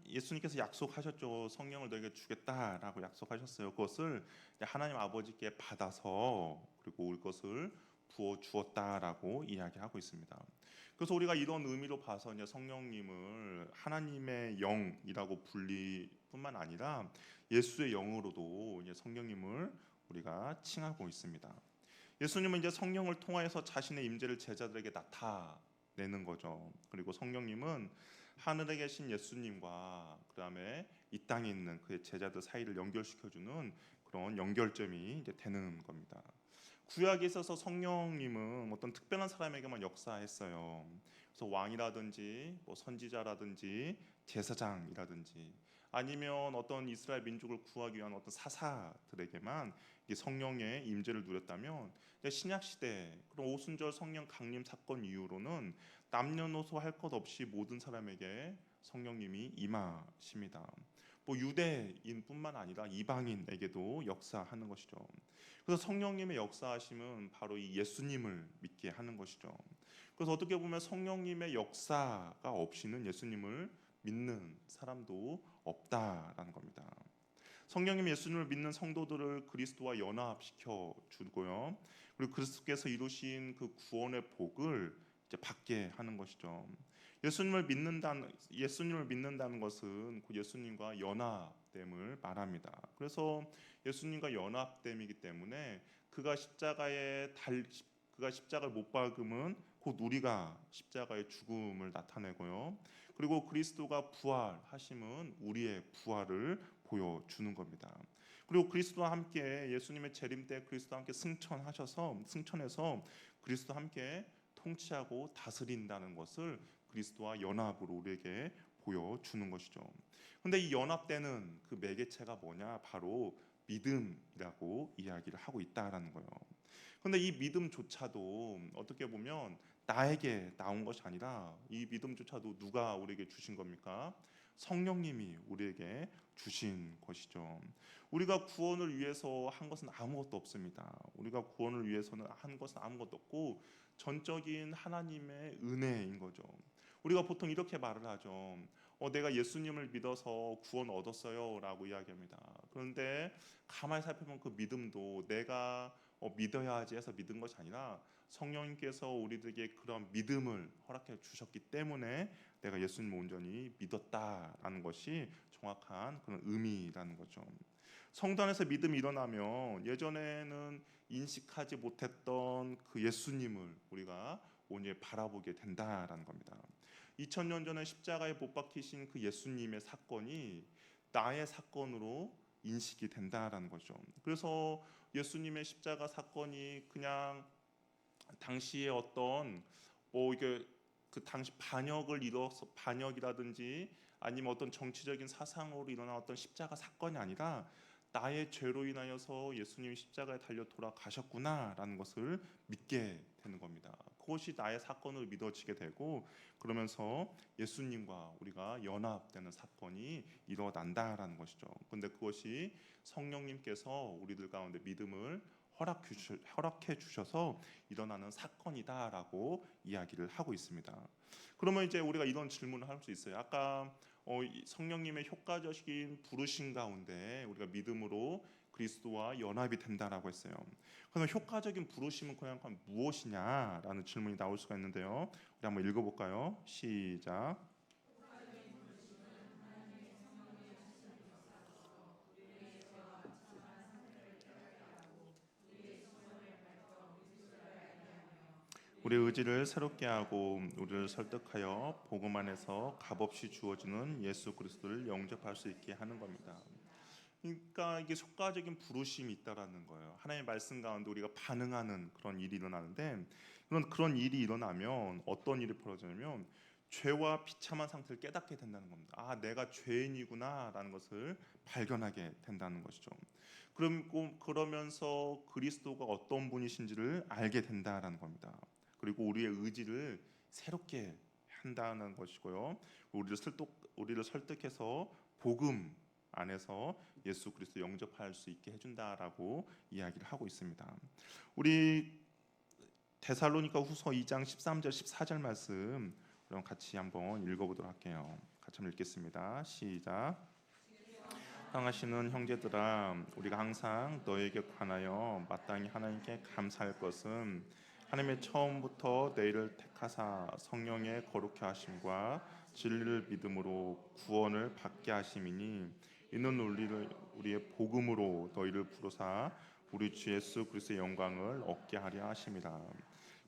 예수님께서 약속하셨죠. 성령을 너에게 주겠다라고 약속하셨어요. 그것을 하나님 아버지께 받아서 그리고 올 것을 부어 주었다라고 이야기하고 있습니다. 그래서 우리가 이런 의미로 봐서 이제 성령님을 하나님의 영이라고 불릴 뿐만 아니라 예수의 영으로도 이제 성령님을 우리가 칭하고 있습니다. 예수님은 이제 성령을 통하여서 자신의 임재를 제자들에게 나타내는 거죠. 그리고 성령님은 하늘에 계신 예수님과 그다음에 이 땅에 있는 그의 제자들 사이를 연결시켜주는 그런 연결점이 이제 되는 겁니다. 구약에 있어서 성령님은 어떤 특별한 사람에게만 역사했어요. 그래서 왕이라든지 뭐 선지자라든지 제사장이라든지 아니면 어떤 이스라엘 민족을 구하기 위한 어떤 사사들에게만 성령의 임재를 누렸다면, 신약 시대 그런 오순절 성령 강림 사건 이후로는 남녀노소 할 것 없이 모든 사람에게 성령님이 임하십니다. 뭐 유대인뿐만 아니라 이방인에게도 역사하는 것이죠. 그래서 성령님의 역사하심은 바로 이 예수님을 믿게 하는 것이죠. 그래서 어떻게 보면 성령님의 역사가 없이는 예수님을 믿는 사람도 없다라는 겁니다. 성령님 예수님을 믿는 성도들을 그리스도와 연합시켜 주고요. 그리고 그리스도께서 이루신 그 구원의 복을 이제 받게 하는 것이죠. 예수님을 믿는다는 것은 그 예수님과 연합됨을 말합니다. 그래서 예수님과 연합됨이기 때문에 그가 십자가를 못 박음은 곧 우리가 십자가의 죽음을 나타내고요. 그리고 그리스도가 부활하심은 우리의 부활을 보여주는 겁니다. 그리고 그리스도와 함께 예수님의 재림 때 그리스도와 함께 승천해서 그리스도와 함께 통치하고 다스린다는 것을 그리스도와 연합으로 우리에게 보여주는 것이죠. 그런데 이 연합되는 그 매개체가 뭐냐? 바로 믿음이라고 이야기를 하고 있다라는 거예요. 그런데 이 믿음조차도 어떻게 보면 나에게 나온 것이 아니라 이 믿음조차도 누가 우리에게 주신 겁니까? 성령님이 우리에게 주신 것이죠. 우리가 구원을 위해서 한 것은 아무것도 없습니다. 우리가 구원을 위해서는 한 것은 아무것도 없고 전적인 하나님의 은혜인 거죠. 우리가 보통 이렇게 말을 하죠. 내가 예수님을 믿어서 구원 얻었어요 라고 이야기합니다. 그런데 가만히 살펴보면 그 믿음도 내가 믿어야지 해서 믿은 것이 아니라 성령님께서 우리들에게 그런 믿음을 허락해 주셨기 때문에 내가 예수님을 온전히 믿었다라는 것이 정확한 그런 의미라는 거죠. 성도 안에서 믿음이 일어나면 예전에는 인식하지 못했던 그 예수님을 우리가 온전히 바라보게 된다라는 겁니다. 2000년 전에 십자가에 못 박히신 그 예수님의 사건이 나의 사건으로 인식이 된다라는 거죠. 그래서 예수님의 십자가 사건이 그냥 당시에 어떤 이게 그 당시 반역을 이뤄서 반역이라든지 아니면 어떤 정치적인 사상으로 일어난 어떤 십자가 사건이 아니라 나의 죄로 인하여서 예수님이 십자가에 달려 돌아가셨구나라는 것을 믿게 되는 겁니다. 그것이 나의 사건으로 믿어지게 되고 그러면서 예수님과 우리가 연합되는 사건이 일어난다라는 것이죠. 그런데 그것이 성령님께서 우리들 가운데 믿음을 허락해 주셔서 일어나는 사건이다라고 이야기를 하고 있습니다. 그러면 이제 우리가 이런 질문을 할 수 있어요. 아까 이 성령님의 효과적인 부르심 가운데 우리가 믿음으로 그리스도와 연합이 된다라고 했어요. 그러면 효과적인 부르심은 그냥 무엇이냐라는 질문이 나올 수가 있는데요. 우리 한번 읽어볼까요? 시작. 우리의 의지를 새롭게 하고 우리를 설득하여 복음 안에서 값없이 주어지는 예수 그리스도를 영접할 수 있게 하는 겁니다. 그러니까 이게 효과적인 부르심이 있다라는 거예요. 하나님의 말씀 가운데 우리가 반응하는 그런 일이 일어나는데 그런 일이 일어나면 어떤 일이 벌어지냐면 죄와 비참한 상태를 깨닫게 된다는 겁니다. 아, 내가 죄인이구나라는 것을 발견하게 된다는 것이죠. 그러면서 그리스도가 어떤 분이신지를 알게 된다라는 겁니다. 그리고 우리의 의지를 새롭게 한다는 것이고요. 우리를 설득해서 복음 안에서 예수 그리스도 영접할 수 있게 해준다라고 이야기를 하고 있습니다. 우리 데살로니가 후서 2장 13절 14절 말씀 그럼 같이 한번 읽어보도록 할게요. 같이 한번 읽겠습니다. 시작. 사랑하시는 형제들아, 우리가 항상 너에게 관하여 마땅히 하나님께 감사할 것은 하나님의 처음부터 너희를 택하사 성령의 거룩케 하심과 진리를 믿음으로 구원을 받게 하심이니 이는 우리의 복음으로 너희를 부르사 우리 주 예수 그리스도의 영광을 얻게 하려 하심이라.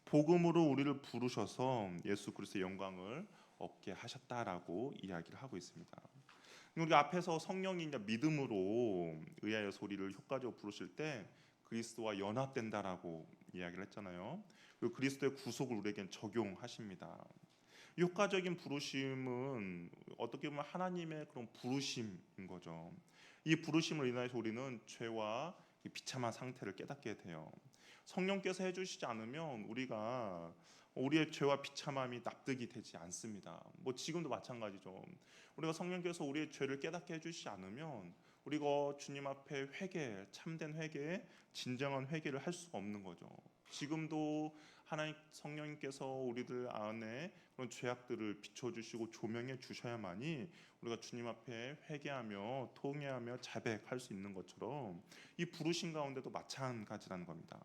복음으로 우리를 부르셔서 예수 그리스도의 영광을 얻게 하셨다라고 이야기를 하고 있습니다. 우리 앞에서 성령이 믿음으로 의하여서 우리를 효과적으로 부르실 때 그리스도와 연합된다라고 이야기를 했잖아요. 그리고 그리스도의 구속을 우리에겐 적용하십니다. 효과적인 부르심은 어떻게 보면 하나님의 그런 부르심인 거죠. 이 부르심을 인하여서 우리는 죄와 비참한 상태를 깨닫게 돼요. 성령께서 해주시지 않으면 우리가 우리의 죄와 비참함이 납득이 되지 않습니다. 지금도 마찬가지죠. 우리가 성령께서 우리의 죄를 깨닫게 해주시지 않으면 우리가 주님 앞에 회개, 참된 회개, 진정한 회개를 할 수가 없는 거죠. 지금도 하나님 성령님께서 우리들 안에 그런 죄악들을 비춰주시고 조명해 주셔야만이 우리가 주님 앞에 회개하며 통회하며 자백할 수 있는 것처럼 이 부르심 가운데도 마찬가지라는 겁니다.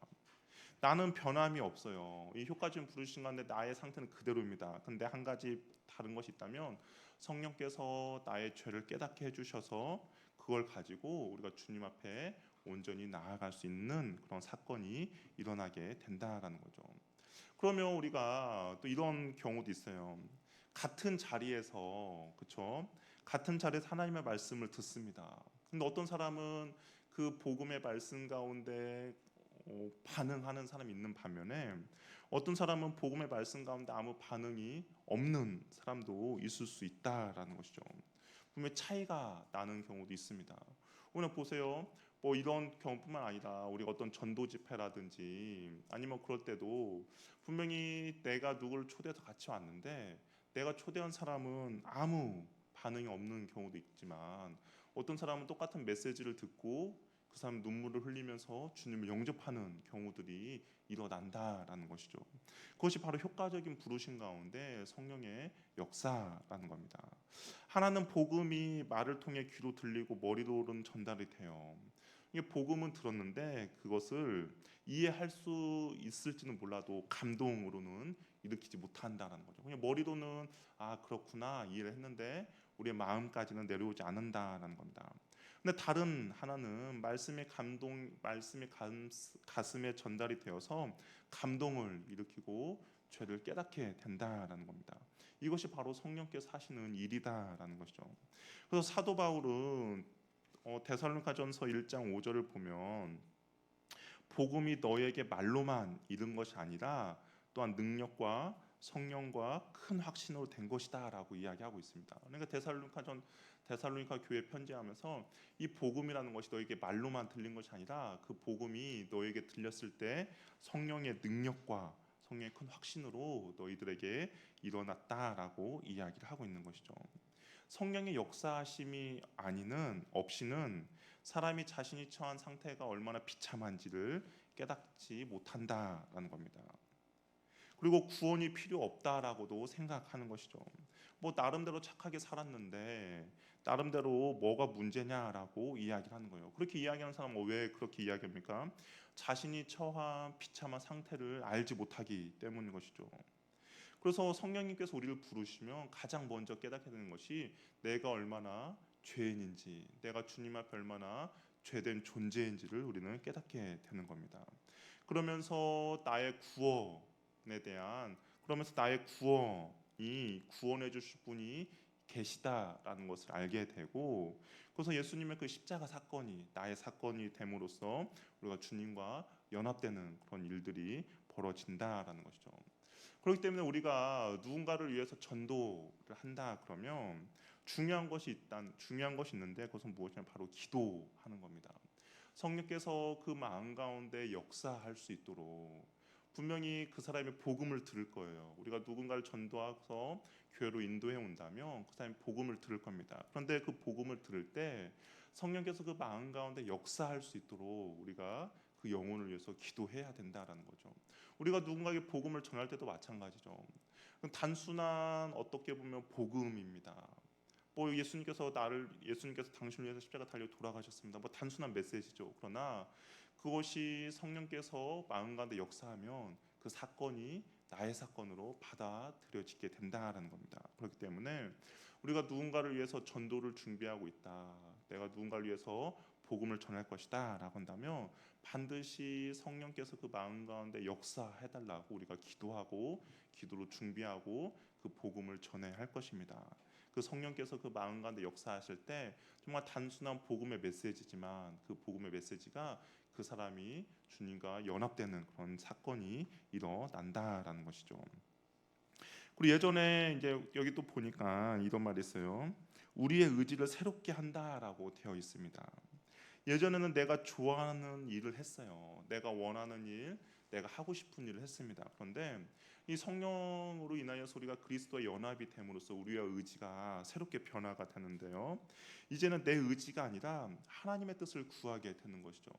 나는 변함이 없어요. 이 효과적인 부르심 가운데 나의 상태는 그대로입니다. 근데 한 가지 다른 것이 있다면 성령께서 나의 죄를 깨닫게 해주셔서 그걸 가지고 우리가 주님 앞에 온전히 나아갈 수 있는 그런 사건이 일어나게 된다라는 거죠. 그러면 우리가 또 이런 경우도 있어요. 같은 자리에서 그렇죠? 같은 자리에서 하나님의 말씀을 듣습니다. 근데 어떤 사람은 그 복음의 말씀 가운데 반응하는 사람이 있는 반면에 어떤 사람은 복음의 말씀 가운데 아무 반응이 없는 사람도 있을 수 있다라는 것이죠. 분명히 차이가 나는 경우도 있습니다. 오늘 보세요. 이런 경우뿐만 아니라 우리가 어떤 전도 집회라든지 아니면 그럴 때도 분명히 내가 누구를 초대해서 같이 왔는데 내가 초대한 사람은 아무 반응이 없는 경우도 있지만 어떤 사람은 똑같은 메시지를 듣고 그 사람 눈물을 흘리면서 주님을 영접하는 경우들이 일어난다라는 것이죠. 그것이 바로 효과적인 부르심 가운데 성령의 역사라는 겁니다. 하나는 복음이 말을 통해 귀로 들리고 머리로는 전달이 돼요. 이게 복음은 들었는데 그것을 이해할 수 있을지는 몰라도 감동으로는 일으키지 못한다라는 거죠. 그냥 머리로는 아 그렇구나 이해를 했는데 우리의 마음까지는 내려오지 않는다라는 겁니다. 근데 다른 하나는 말씀의 가슴에 전달이 되어서 감동을 일으키고 죄를 깨닫게 된다라는 겁니다. 이것이 바로 성령께서 하시는 일이다라는 것이죠. 그래서 사도 바울은 데살로니가전서 1장 5절을 보면 복음이 너에게 말로만 이른 것이 아니라 또한 능력과 성령과 큰 확신으로 된 것이다라고 이야기하고 있습니다. 그러니까 데살로니가 교회 편지하면서 이 복음이라는 것이 너에게 말로만 들린 것이 아니라 그 복음이 너에게 들렸을 때 성령의 능력과 성령의 큰 확신으로 너희들에게 일어났다라고 이야기를 하고 있는 것이죠. 성령의 역사하심이 없이는 사람이 자신이 처한 상태가 얼마나 비참한지를 깨닫지 못한다라는 겁니다. 그리고 구원이 필요 없다라고도 생각하는 것이죠. 뭐 나름대로 착하게 살았는데 나름대로 뭐가 문제냐라고 이야기를 하는 거예요. 그렇게 이야기하는 사람은 왜 그렇게 이야기합니까? 자신이 처한 비참한 상태를 알지 못하기 때문인 것이죠. 그래서 성령님께서 우리를 부르시면 가장 먼저 깨닫게 되는 것이 내가 얼마나 죄인인지, 내가 주님 앞에 얼마나 죄된 존재인지를 우리는 깨닫게 되는 겁니다. 그러면서 나의 구원이 구원해 주실 분이 계시다라는 것을 알게 되고, 그래서 예수님의 그 십자가 사건이 나의 사건이 됨으로써 우리가 주님과 연합되는 그런 일들이 벌어진다라는 것이죠. 그렇기 때문에 우리가 누군가를 위해서 전도를 한다 그러면 중요한 것이 있는데 그것은 무엇이냐, 바로 기도하는 겁니다. 성령께서 그 마음 가운데 역사할 수 있도록 분명히 그 사람의 복음을 들을 거예요. 우리가 누군가를 전도해서 교회로 인도해 온다면 그 사람이 복음을 들을 겁니다. 그런데 그 복음을 들을 때 성령께서 그 마음 가운데 역사할 수 있도록 우리가 그 영혼을 위해서 기도해야 된다라는 거죠. 우리가 누군가에게 복음을 전할 때도 마찬가지죠. 단순한 어떻게 보면 복음입니다. 뭐 예수님께서 당신을 위해서 십자가 달려 돌아가셨습니다. 뭐 단순한 메시지죠. 그러나 그것이 성령께서 마음 가운데 역사하면 그 사건이 나의 사건으로 받아들여지게 된다라는 겁니다. 그렇기 때문에 우리가 누군가를 위해서 전도를 준비하고 있다, 내가 누군가를 위해서 복음을 전할 것이다 라고 한다면 반드시 성령께서 그 마음 가운데 역사해달라고 우리가 기도로 준비하고 그 복음을 전해야 할 것입니다. 그 성령께서 그 마음 가운데 역사하실 때 정말 단순한 복음의 메시지지만 그 복음의 메시지가 그 사람이 주님과 연합되는 그런 사건이 일어난다라는 것이죠. 그리고 예전에 이제 여기 또 보니까 이런 말이 있어요. 우리의 의지를 새롭게 한다라고 되어 있습니다. 예전에는 내가 좋아하는 일을 했어요. 내가 원하는 일, 내가 하고 싶은 일을 했습니다. 그런데 이 성령으로 인하여서 우리가 그리스도와 연합이 됨으로써 우리의 의지가 새롭게 변화가 되는데요. 이제는 내 의지가 아니라 하나님의 뜻을 구하게 되는 것이죠.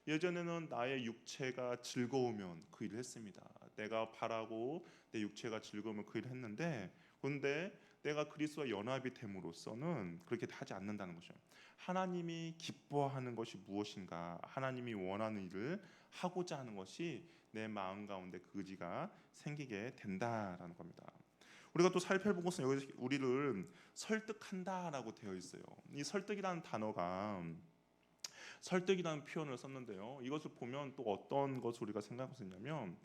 예전에는 나의 육체가 즐거우면 그 일을 했습니다. 내가 바라고 내 육체가 즐거우면 그 일을 했는데, 그런데 내가 그리스도와 연합이 됨으로써는 그렇게 하지 않는다는 것이죠. 하나님이 기뻐하는 것이 무엇인가, 하나님이 원하는 일을 하고자 하는 것이 내 마음 가운데 그 의지가 생기게 된다라는 겁니다. 우리가 또 살펴보고서 여기 우리를 설득한다라고 되어 있어요. 이 설득이라는 표현을 썼는데요. 이것을 보면 또 어떤 것을 우리가 생각할 수 있냐면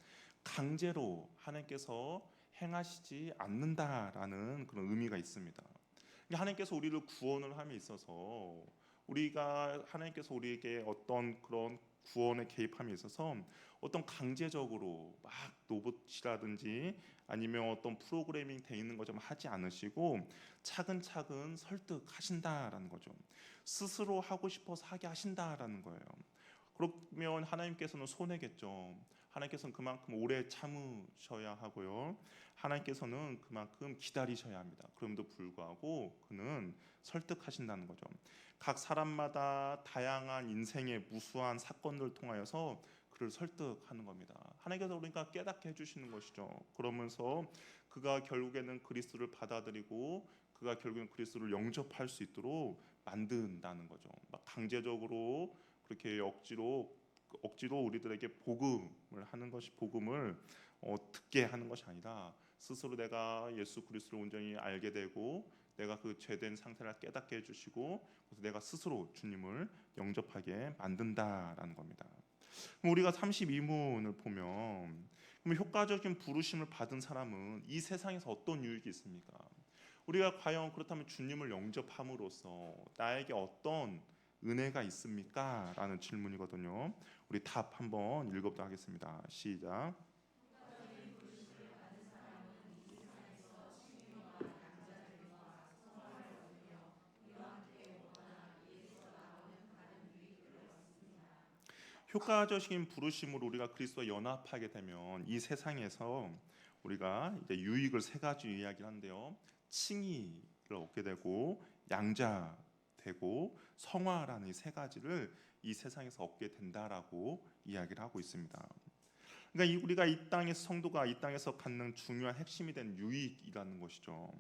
강제로 하나님께서 행하시지 않는다라는 그런 의미가 있습니다. 하나님께서 우리를 구원을 함에 있어서 하나님께서 우리에게 어떤 그런 구원에 개입함에 있어서 어떤 강제적으로 막 로봇이라든지 아니면 어떤 프로그래밍 돼 있는 것처럼 하지 않으시고 차근차근 설득하신다라는 거죠. 스스로 하고 싶어서 하게 하신다라는 거예요. 그러면 하나님께서는 손해겠죠. 하나님께서는 그만큼 오래 참으셔야 하고요. 하나님께서는 그만큼 기다리셔야 합니다. 그럼에도 불구하고 그는 설득하신다는 거죠. 각 사람마다 다양한 인생의 무수한 사건들을 통하여서 그를 설득하는 겁니다. 하나님께서 그러니까 깨닫게 해주시는 것이죠. 그러면서 그가 결국에는 그리스도를 받아들이고 그가 결국에는 그리스도를 영접할 수 있도록 만든다는 거죠. 막 강제적으로 그렇게 억지로 우리들에게 복음을 듣게 하는 것이 아니라 스스로 내가 예수 그리스도를 온전히 알게 되고 내가 그 죄된 상태를 깨닫게 해주시고 그래서 내가 스스로 주님을 영접하게 만든다라는 겁니다. 그럼 우리가 32문을 보면 그럼 효과적인 부르심을 받은 사람은 이 세상에서 어떤 유익이 있습니까? 우리가 과연 그렇다면 주님을 영접함으로써 나에게 어떤 은혜가 있습니까? 라는 질문이거든요. 우리 답 한번 읽어보도록 하겠습니다. 시작. 효과적인 부르심으로 우리가 그리스도와 연합하게 되면 이 세상에서 우리가 이제 유익을 세 가지 이야기를 하는데요. 칭의를 얻게 되고 양자되고 성화라는 이 세 가지를 이 세상에서 얻게 된다라고 이야기를 하고 있습니다. 그러니까 우리가 이 땅에서 성도가 이 땅에서 갖는 중요한 핵심이 된 유익이라는 것이죠.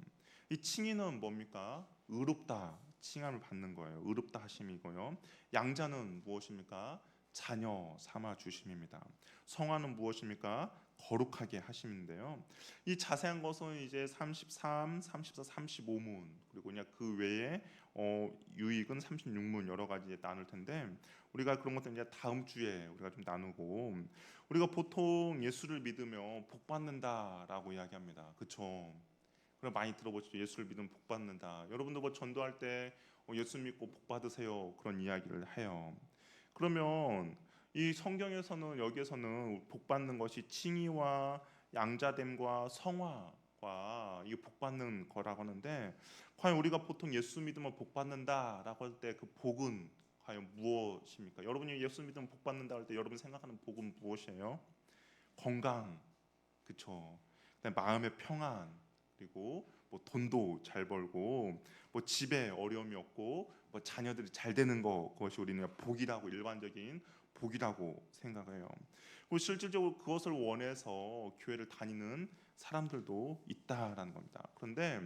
이 칭의는 뭡니까? 의롭다 칭함을 받는 거예요. 의롭다 하심이고요. 양자는 무엇입니까? 자녀 삼아 주심입니다. 성화는 무엇입니까? 거룩하게 하심인데요. 이 자세한 것은 이제 33, 34, 35문 그리고 그냥 그 외에 유익은 36문 여러 가지 나눌 텐데 우리가 그런 것들 이제 다음 주에 우리가 좀 나누고 우리가 보통 예수를 믿으면 복 받는다라고 이야기합니다. 그렇죠? 그럼 많이 들어보시죠. 예수를 믿으면 복 받는다. 여러분도 뭐 전도할 때 예수 믿고 복 받으세요. 그런 이야기를 해요. 그러면 이 성경에서는 여기에서는 복 받는 것이 칭의와 양자됨과 성화와 이게 복 받는 거라고 하는데 과연 우리가 보통 예수 믿으면 복 받는다라고 할 때 그 복은 과연 무엇입니까? 여러분이 예수 믿으면 복 받는다 할 때 여러분 생각하는 복은 무엇이에요? 건강, 그렇죠? 마음의 평안 그리고 뭐 돈도 잘 벌고 뭐 집에 어려움이 없고 뭐 자녀들이 잘 되는 거 그것이 우리는 복이라고 일반적인 복이라고 생각해요. 그리고 실질적으로 그것을 원해서 교회를 다니는 사람들도 있다라는 겁니다. 그런데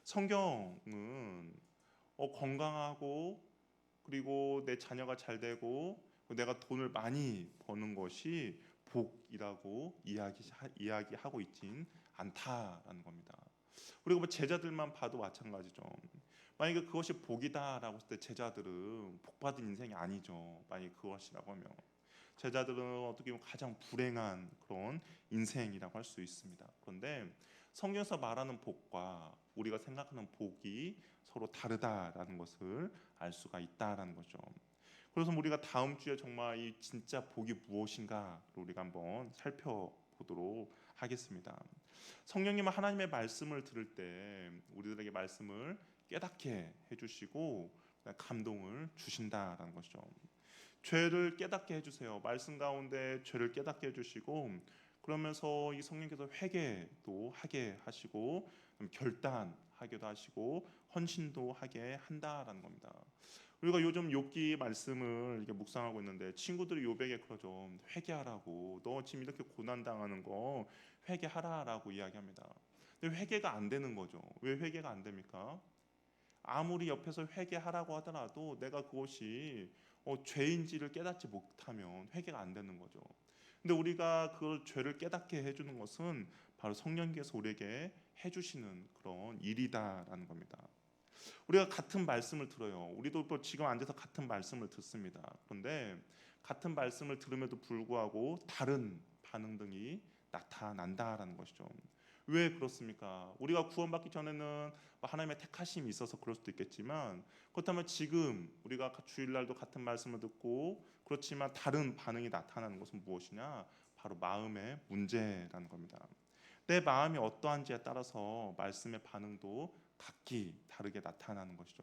성경은 건강하고 그리고 내 자녀가 잘 되고 내가 돈을 많이 버는 것이 복이라고 이야기하고 있진 않다라는 겁니다. 그리고 뭐 제자들만 봐도 마찬가지죠. 만약에 그것이 복이다라고 했을 때 제자들은 복받은 인생이 아니죠. 만약에 그것이라고 하면 제자들은 어떻게 보면 가장 불행한 그런 인생이라고 할 수 있습니다. 그런데 성경에서 말하는 복과 우리가 생각하는 복이 서로 다르다라는 것을 알 수가 있다라는 거죠. 그래서 우리가 다음 주에 정말 이 진짜 복이 무엇인가를 우리가 한번 살펴보도록 하겠습니다. 성령님은 하나님의 말씀을 들을 때 우리들에게 말씀을 깨닫게 해주시고 감동을 주신다라는 것이죠. 죄를 깨닫게 해주세요. 말씀 가운데 죄를 깨닫게 해주시고 그러면서 이 성령께서 회개도 하게 하시고 결단하게도 하시고 헌신도 하게 한다라는 겁니다. 우리가 요즘 욥기 말씀을 이렇게 묵상하고 있는데 친구들이 욥에게 그러죠. 회개하라고. 너 지금 이렇게 고난 당하는 거 회개하라라고 이야기합니다. 근데 회개가 안 되는 거죠. 왜 회개가 안 됩니까? 아무리 옆에서 회개하라고 하더라도 내가 그것이 죄인지를 깨닫지 못하면 회개가 안 되는 거죠. 근데 우리가 그걸 죄를 깨닫게 해주는 것은 바로 성령께서 우리에게 해주시는 그런 일이다라는 겁니다. 우리가 같은 말씀을 들어요. 우리도 또 지금 앉아서 같은 말씀을 듣습니다. 그런데 같은 말씀을 들음에도 불구하고 다른 반응 등이 나타난다라는 것이죠. 왜 그렇습니까? 우리가 구원받기 전에는 하나님의 택하심이 있어서 그럴 수도 있겠지만 그렇다면 지금 우리가 주일날도 같은 말씀을 듣고 그렇지만 다른 반응이 나타나는 것은 무엇이냐? 바로 마음의 문제라는 겁니다. 내 마음이 어떠한지에 따라서 말씀의 반응도 각기 다르게 나타나는 것이죠.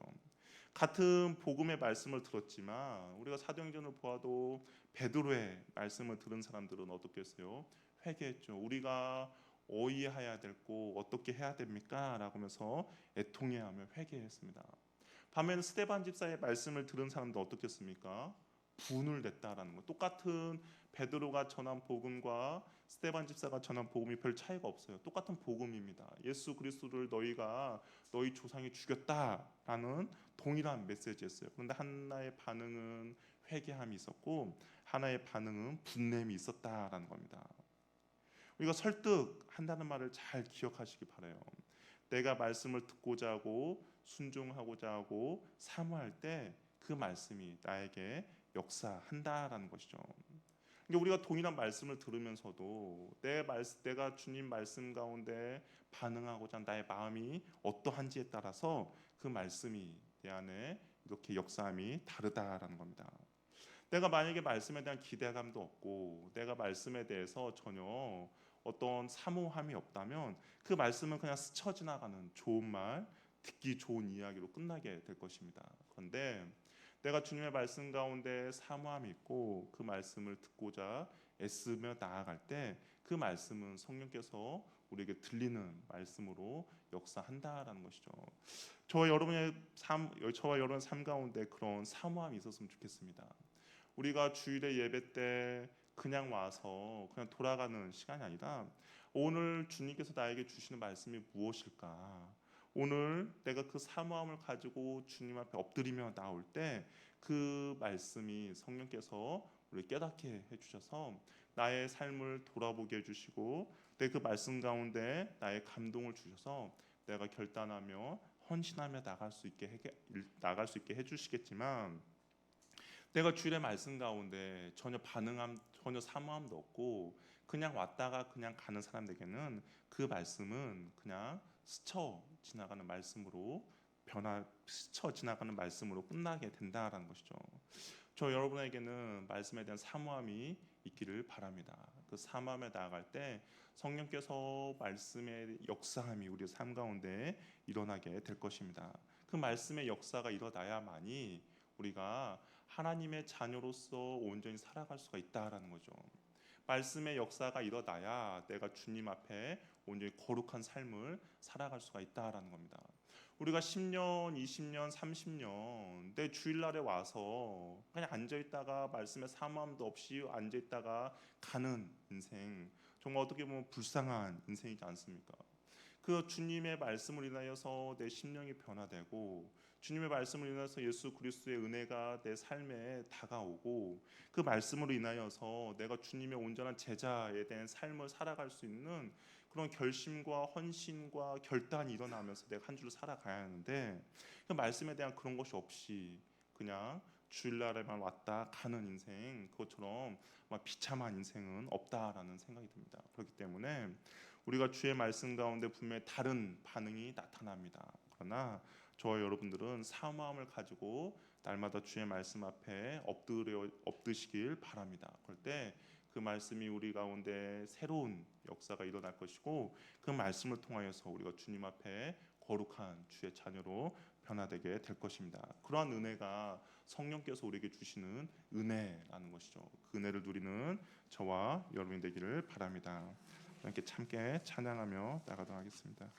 같은 복음의 말씀을 들었지만 우리가 사도행전을 보아도 베드로의 말씀을 들은 사람들은 어떻겠어요? 회개했죠. 우리가 어이해야 될고 어떻게 해야 됩니까? 라고 하면서 애통해하며 회개했습니다. 반면 스데반 집사의 말씀을 들은 사람도 어떻겠습니까? 분을 냈다라는 것. 똑같은 베드로가 전한 복음과 스데반 집사가 전한 복음이 별 차이가 없어요. 똑같은 복음입니다. 예수 그리스도를 너희가 너희 조상이 죽였다라는 동일한 메시지였어요. 그런데 하나의 반응은 회개함이 있었고 하나의 반응은 분냄이 있었다라는 겁니다. 우리가 설득한다는 말을 잘 기억하시기 바라요. 내가 말씀을 듣고자 하고 순종하고자 하고 사모할 때 그 말씀이 나에게 역사한다라는 것이죠. 그러니까 우리가 동일한 말씀을 들으면서도 내가 주님 말씀 가운데 반응하고자 한 나의 마음이 어떠한지에 따라서 그 말씀이 내 안에 이렇게 역사함이 다르다라는 겁니다. 내가 만약에 말씀에 대한 기대감도 없고 내가 말씀에 대해서 전혀 어떤 사모함이 없다면 그 말씀은 그냥 스쳐 지나가는 좋은 말, 듣기 좋은 이야기로 끝나게 될 것입니다. 그런데 내가 주님의 말씀 가운데 사모함이 있고 그 말씀을 듣고자 애쓰며 나아갈 때 그 말씀은 성령께서 우리에게 들리는 말씀으로 역사한다라는 것이죠. 저와 여러분의 삶 가운데 그런 사모함이 있었으면 좋겠습니다. 우리가 주일의 예배 때 그냥 와서 그냥 돌아가는 시간이 아니라 오늘 주님께서 나에게 주시는 말씀이 무엇일까? 오늘 내가 그 사모함을 가지고 주님 앞에 엎드리며 나올 때 그 말씀이 성령께서 우리 깨닫게 해주셔서 나의 삶을 돌아보게 해주시고 내 그 말씀 가운데 나의 감동을 주셔서 내가 결단하며 헌신하며 나갈 수 있게 해주시겠지만 내가 주일의 말씀 가운데 전혀 사모함도 없고 그냥 왔다가 그냥 가는 사람에게는 그 말씀은 그냥 스쳐 지나가는 말씀으로 끝나게 된다라는 것이죠. 저 여러분에게는 말씀에 대한 사모함이 있기를 바랍니다. 그 사모함에 나아갈 때 성령께서 말씀의 역사함이 우리의 삶 가운데 일어나게 될 것입니다. 그 말씀의 역사가 일어나야만이 우리가 하나님의 자녀로서 온전히 살아갈 수가 있다라는 거죠. 말씀의 역사가 일어나야 내가 주님 앞에 온전히 거룩한 삶을 살아갈 수가 있다라는 겁니다. 우리가 10년, 20년, 30년 내 주일날에 와서 그냥 앉아있다가 말씀에 사모함도 없이 앉아있다가 가는 인생, 정말 어떻게 보면 불쌍한 인생이지 않습니까? 그 주님의 말씀을 인하여서 내 심령이 변화되고 주님의 말씀을 인해서 예수 그리스도의 은혜가 내 삶에 다가오고 그 말씀으로 인하여서 내가 주님의 온전한 제자에 대한 삶을 살아갈 수 있는 그런 결심과 헌신과 결단이 일어나면서 내가 한 주를 살아가야 하는데 그 말씀에 대한 그런 것이 없이 그냥 주일날에만 왔다 가는 인생, 그것처럼 비참한 인생은 없다라는 생각이 듭니다. 그렇기 때문에 우리가 주의 말씀 가운데 분명히 다른 반응이 나타납니다. 그러나 저와 여러분들은 사모함을 가지고 날마다 주의 말씀 앞에 엎드시길 바랍니다. 그럴 때 그 말씀이 우리 가운데 새로운 역사가 일어날 것이고 그 말씀을 통하여서 우리가 주님 앞에 거룩한 주의 자녀로 변화되게 될 것입니다. 그러한 은혜가 성령께서 우리에게 주시는 은혜라는 것이죠. 그 은혜를 누리는 저와 여러분이 되기를 바랍니다. 함께 참게 찬양하며 나가도록 하겠습니다.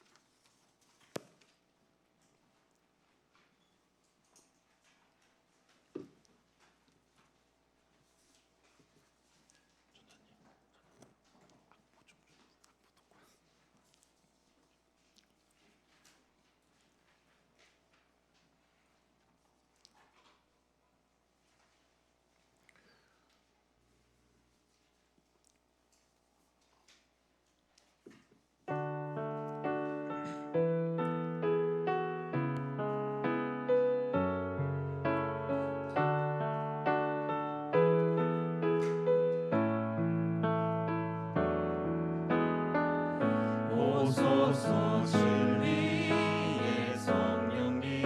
오소서 진리의 성령님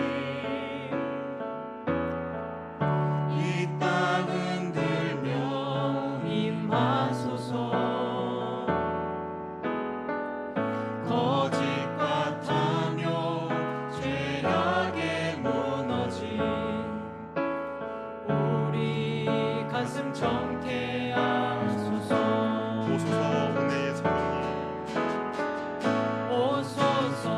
이 땅 흔들며 임하소서 거짓 같으며 죄악에 무너진 우리 가슴 정케 하소서 오소서 은혜의 성령님 오소서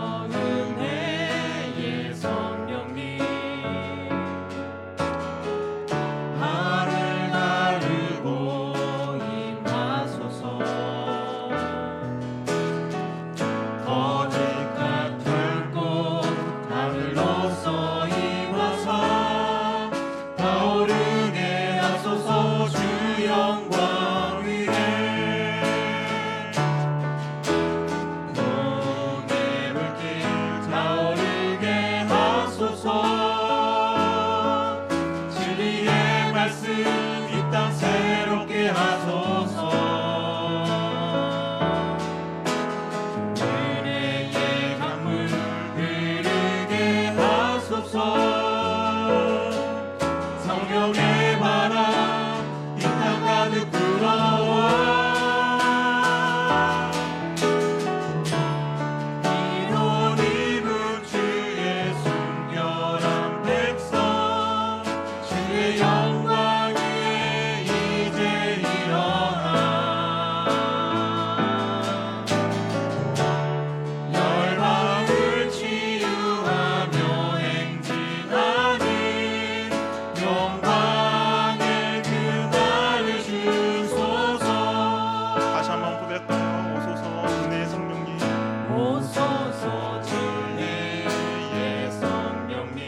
오소서 진리의 성령님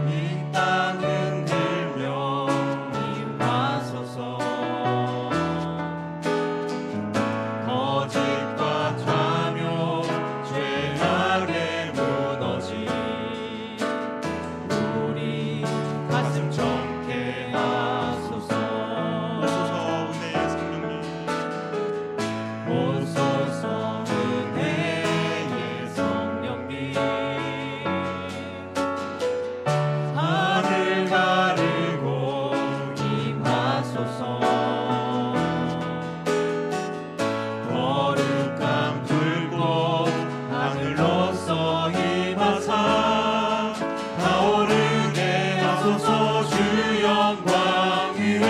이 땅 흔들며 임하소서 거짓과 좌묘 죄 아래 무너진 우리 가슴 정케 하소서 오소서 은혜의 성령님 오소서 은혜의 성령님 하늘 가르고 임하소서 거룩함 불고 하늘로서 임하사 타오르게 하소서 주 영광 위에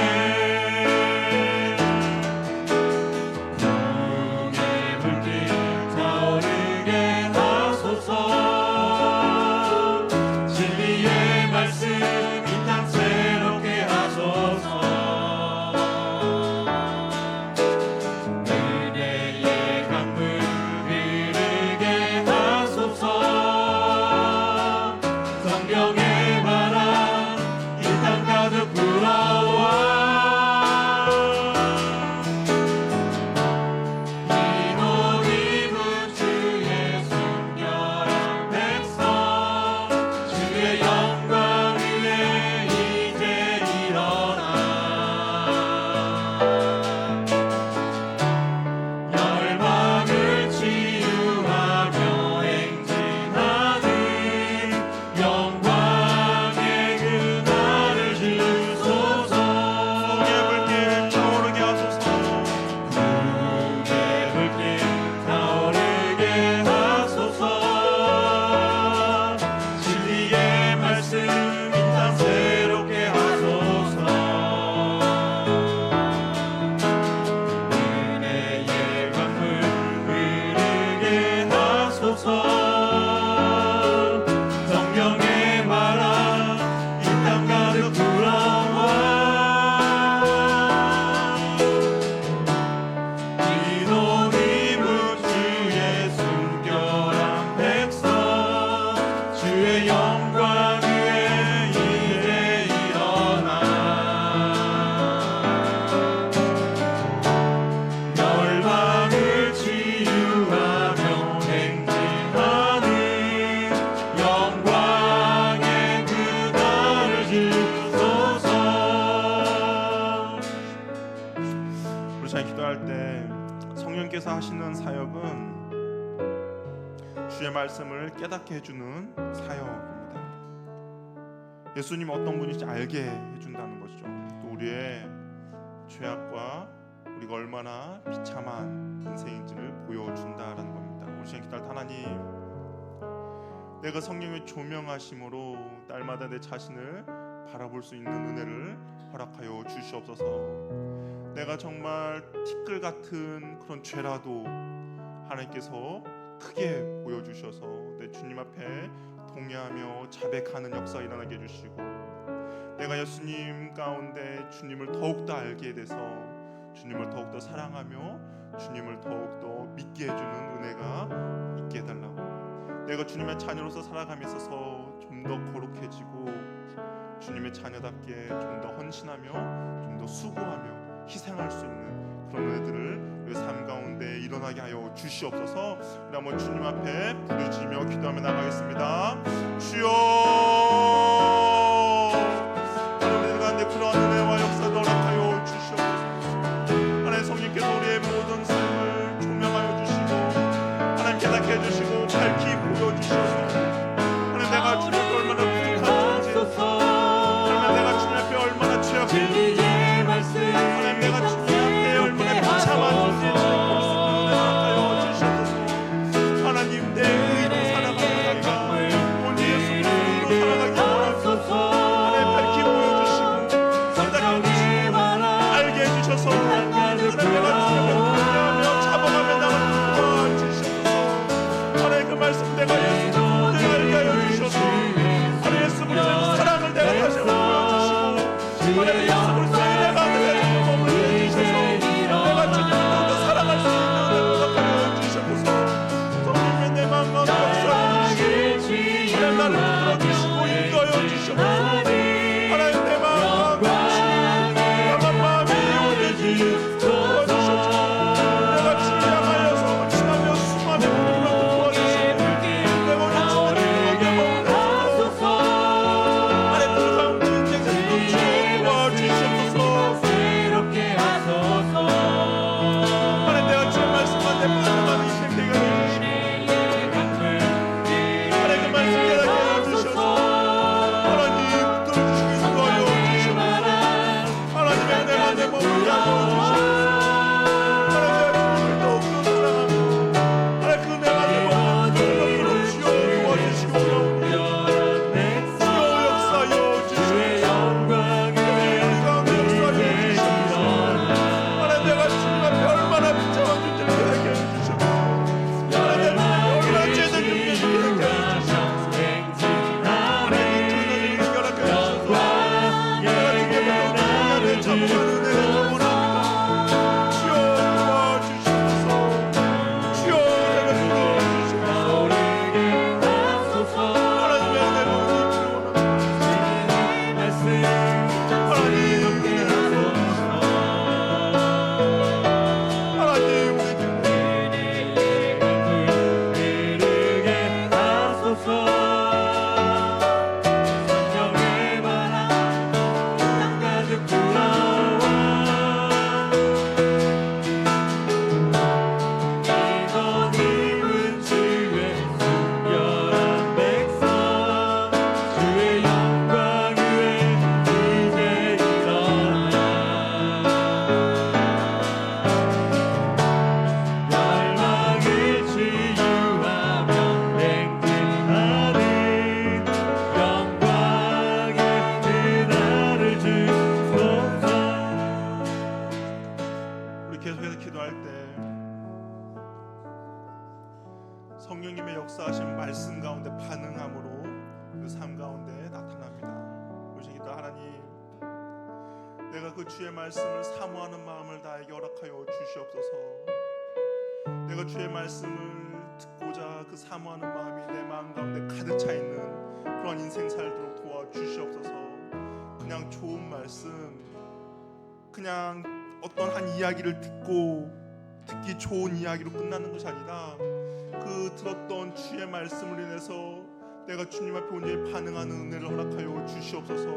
풍의 불길 타오르게 하소서 진리의 말씀 이 땅 새롭게 하소서 은혜의 강물 흐르게 하소서 성경의 바람 이 땅 가득 불어와 이곳 입은 주의 순결한 백성 주의 영광 위에 이제 일어나 열방을 치유하며 행진하는 영광의 그날을 주소서 풍의 불길 타오르게 하소서 풍의 불길 타오르게 하소서 진리의 말씀 이 땅 새롭게 하소서 은혜의 강물 흐르게 하소서 성령의 바람 이 땅 가득 불어와 이곳 입은 주의 순결한 백성 주의 영광 위에 이제 일어나 열방을 치유하며 행진하는 영광의 그날을 주소서 우리 잘 기도할 때 성령께서 하시는 사역은 주의 말씀을 깨닫게 해주는 사역입니다. 예수님 어떤 분인지 알게 해준다는 것이죠. 또 우리의 죄악과 우리가 얼마나 비참한 인생인지를 보여준다라는 겁니다. 우리 시간 기도할 때 하나님, 내가 성령의 조명하심으로 날마다 내 자신을 바라볼 수 있는 은혜를 허락하여 주시옵소서. 내가 정말 티끌 같은 그런 죄라도 하나님께서 크게 보여주셔서 내 주님 앞에 동의하며 자백하는 역사가 일어나게 해주시고, 내가 예수님 가운데 주님을 더욱더 알게 돼서 주님을 더욱더 사랑하며 주님을 더욱더 믿게 해주는 은혜가 있게 해달라고, 내가 주님의 자녀로서 살아감에 있어서 좀 더 거룩해지고 주님의 자녀답게 좀 더 헌신하며 좀 더 수고하며 희생할 수 있는 그런 은혜들을 우리 삶 가운데 일어나게 하여 주시옵소서. 우리 한번 주님 앞에 부르짖으며 기도하며 나가겠습니다. 주여, 여러분들 가운데 그러한 은혜와 역사를 허락하여 주시옵소서. 하나님 성령께서 우리의 모든 삶을 조명하여 주시고 하나님 깨닫게 해주시고 밝히 보여주셔서 하나님 내가 주님 앞에 얼마나 부족한지, 하나님 내가 주님 앞에 얼마나 죄악인지, 하나님 내가 주님 앞에 얼마나 비참한지 볼 수 있는 은혜 허락하여 주시옵소서. 하나님 내 의로 살아가는 자가 온 예수 그리스도로 살아가기 원합니다. 성령님의 역사하신 말씀 가운데 반응함으로 그 삶 가운데 나타납니다. 우리 기도 하나님, 내가 그 주의 말씀을 사모하는 마음을 나에게 허락하여 주시옵소서. 내가 주의 말씀을 듣고자 그 사모하는 마음이 내 마음 가운데 가득 차 있는 그런 인생 살도록 도와주시옵소서. 그냥 좋은 말씀, 그냥 어떤 한 이야기를 듣기 좋은 이야기로 끝나는 것이 아니라 그 들었던 주의 말씀을 인해서 내가 주님 앞에 온전히 반응하는 은혜를 허락하여 주시옵소서.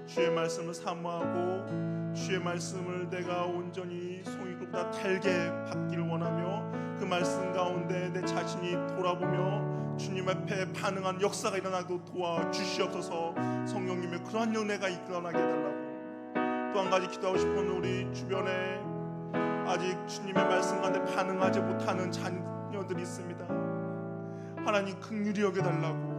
주의 말씀을 사모하고 주의 말씀을 내가 온전히 송이gl보다 달게 받기를 원하며 그 말씀 가운데 내 자신이 돌아보며 주님 앞에 반응하는 역사가 일어나도록 도와주시옵소서. 성령님의 그러한 은혜가 일어나게 해달라고. 또 한 가지 기도하고 싶은 우리 주변에 아직 주님의 말씀 가운데 반응하지 못하는 자녀들이 있습니다. 하나님 긍휼히 여겨달라고.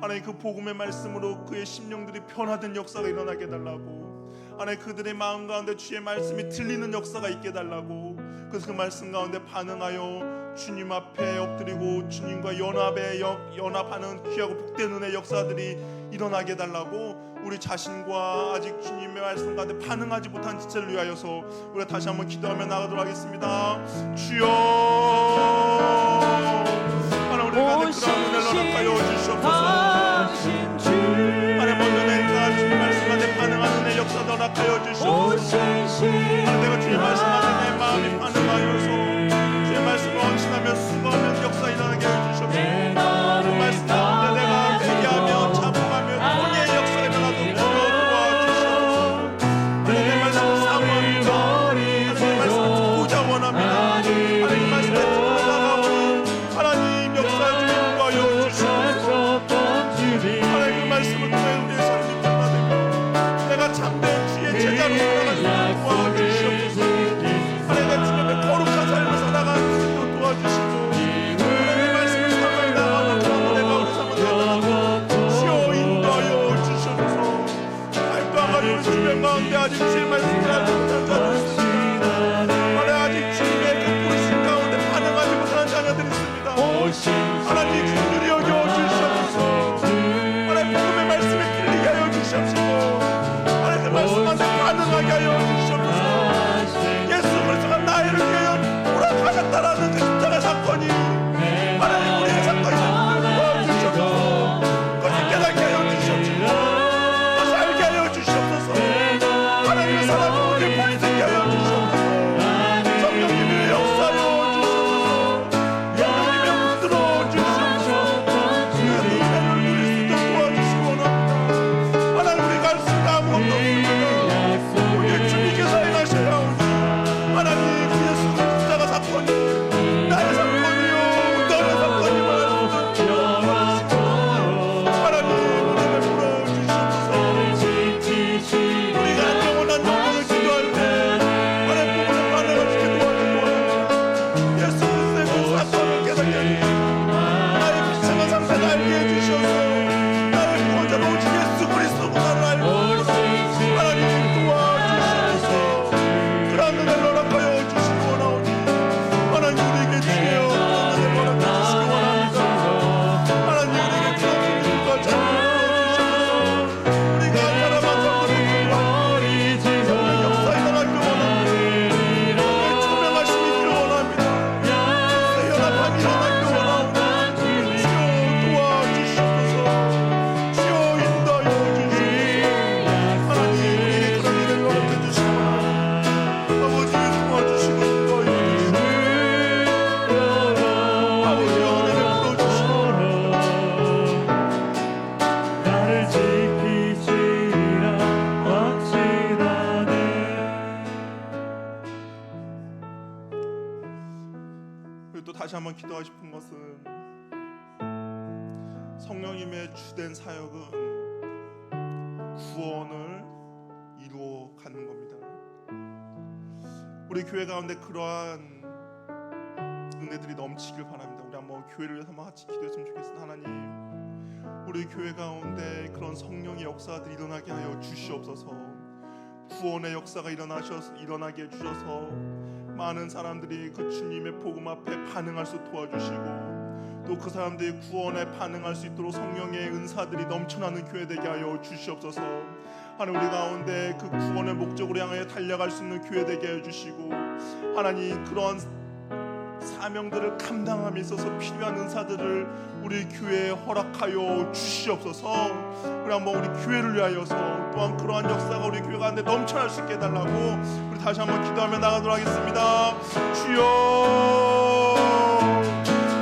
하나님 그 복음의 말씀으로 그의 심령들이 변화된 역사가 일어나게 해달라고. 하나님 그들의 마음 가운데 주의 말씀이 들리는 역사가 있게 해달라고. 그래서 그 말씀 가운데 반응하여 주님 앞에 엎드리고 주님과 연합하는 귀하고 복된 은혜의 역사들이 일어나게 해달라고. 우리 자신과 아직 주님의 말씀 가운데 반응하지 못한 지체를 위하여서 우리가 다시 한번 기도하며 나가도록 하겠습니다. 주여, 하나님 우리 가운데 그런 은혜를 허락하여 주시옵소서. 하나님 먼저 내가 주님 말씀 가운데 반응하는 내 역사도 허락하여 주시옵소서. 하나님 내가 주님 말씀 가운데 내 마음이 반응하여서 주의 말씀을 확신하며 수고하며 역사 일어나게 해주시옵소서. 그 말씀 가운데 내가 회개하며 참음하며 통의 역사가 일어나도록 도와주시옵소서. 하나님 내 말씀을 사모합니다. 하나님 내 말씀을 듣고자 원합니다. 하나님 그 말씀을 듣고 나가오니 하나님 역사 주님 도와여 주시옵소서. 하나님 그 말씀을 통해 우리의 삶이 변화되며 내가 참된 주의 제자로 살아가는 도와주시옵소서. 하나님 내 주님 앞에 거룩한 삶을 살아가는 수 도와주시고 하나님의 말씀을 사모하며 나아가는 내가 우리 삶을 대단하고 주여 인도하여 주시옵소서. 하나님 또 한 가지 우리 주변 가운데 아직 주의 말씀을 알지 못한 자들이 있습니다. 하나님 아직 주님의 그 부르심 가운데 반응하지 못하는 자녀들이 있습니다. 하나님 긍휼히 여겨 주시옵소서. 하나님 복음의 말씀을 들리게 하여 주시옵시고 하나님 그 말씀 가운데 반응하게 하여 주시옵소서. 예수 그리스도가 나를 위하여 돌아가셨다라는 그 십자가 사건이 하나님 우리의 사건이 도와주시옵소서. 그것을 깨닫게 하여 주시옵시고 그것을 알게 하여 주시옵소서. 하나님의 사랑을 우리의 복되게 하여 주시옵소서. 성령님의 역사여 주시옵소서. 성령님의 붙들어 주시옵소서. 그 은혜를 누릴 수 있도록 도와주시기 원합니다. 하나님 우리가 할 수 있는 아무것도 없습니다. 오직 주님께서 행하셔야 하오니 하나님 그 예수 십자가 사건이 나의 사건이요 너의 사건임을 하나님 은혜를 풀어주시옵소서. 우리가 영원한 영혼을 기도할 때 하나님 부분을 반응하시게 도와주시고 예수 그리스도의 그 사건을 깨닫게 해주시고 나의 비참한 상태를 알게 해주셔서 나의 구원자로 오직 예수 그리스도구나를 알고 하나님 도와주시옵소서. 그러한 은혜를 허락하여 주시기 원하오니 하나님 우리에게 주의 어떤 은혜를 허락해 주시기 원합니다. 하나님 우리에게 그런 믿음과 자비를 주셔서 우리가 사람한 사람들을 구하고 성령 역사 일어나기 원합니다. 우리의 투명하심이 있기를 원합니다. 우리의 연합함이 일어나기 원합니다. 주여 도와주시옵소서. 주여 인도하여 주시옵소서. 하나님 우리에게 그런 일을 허락해 주시기 원합니다. 아버지 도와주시고 인도하여 주시옵소서. 아버지여 은혜를 풀어주시고 나를 지키시리라 확신하네. 그리고 또 다시 한번 기도하고 싶은 것은 성령님의 주된 사역은 구원을 이루어 가는 겁니다. 우리 교회 가운데 그러한 은혜들이 넘치길 바랍니다. 우리 한번 교회를 위해서 한번 같이 기도했으면 좋겠습니다. 하나님 우리 교회 가운데 그런 성령의 역사들이 일어나게 하여 주시옵소서. 구원의 역사가 일어나게 해주셔서 많은 사람들이 그 주님의 복음 앞에 반응할 수 도와주시고 또 그 사람들이 구원에 반응할 수 있도록 성령의 은사들이 넘쳐나는 교회 되게 하여 주시옵소서. 하나님, 우리 가운데 그 구원의 목적으로 향하여 달려갈 수 있는 교회 되게 하여 주시고, 하나님 그런 사명들을 감당함에 있어서 필요한 은사들을 우리 교회에 허락하여 주시옵소서. 우리 한번 우리 교회를 위하여서 또한 그러한 역사가 우리 교회 가운데 넘쳐날 수 있게 해달라고 우리 다시 한번 기도하며 나가도록 하겠습니다. 주여,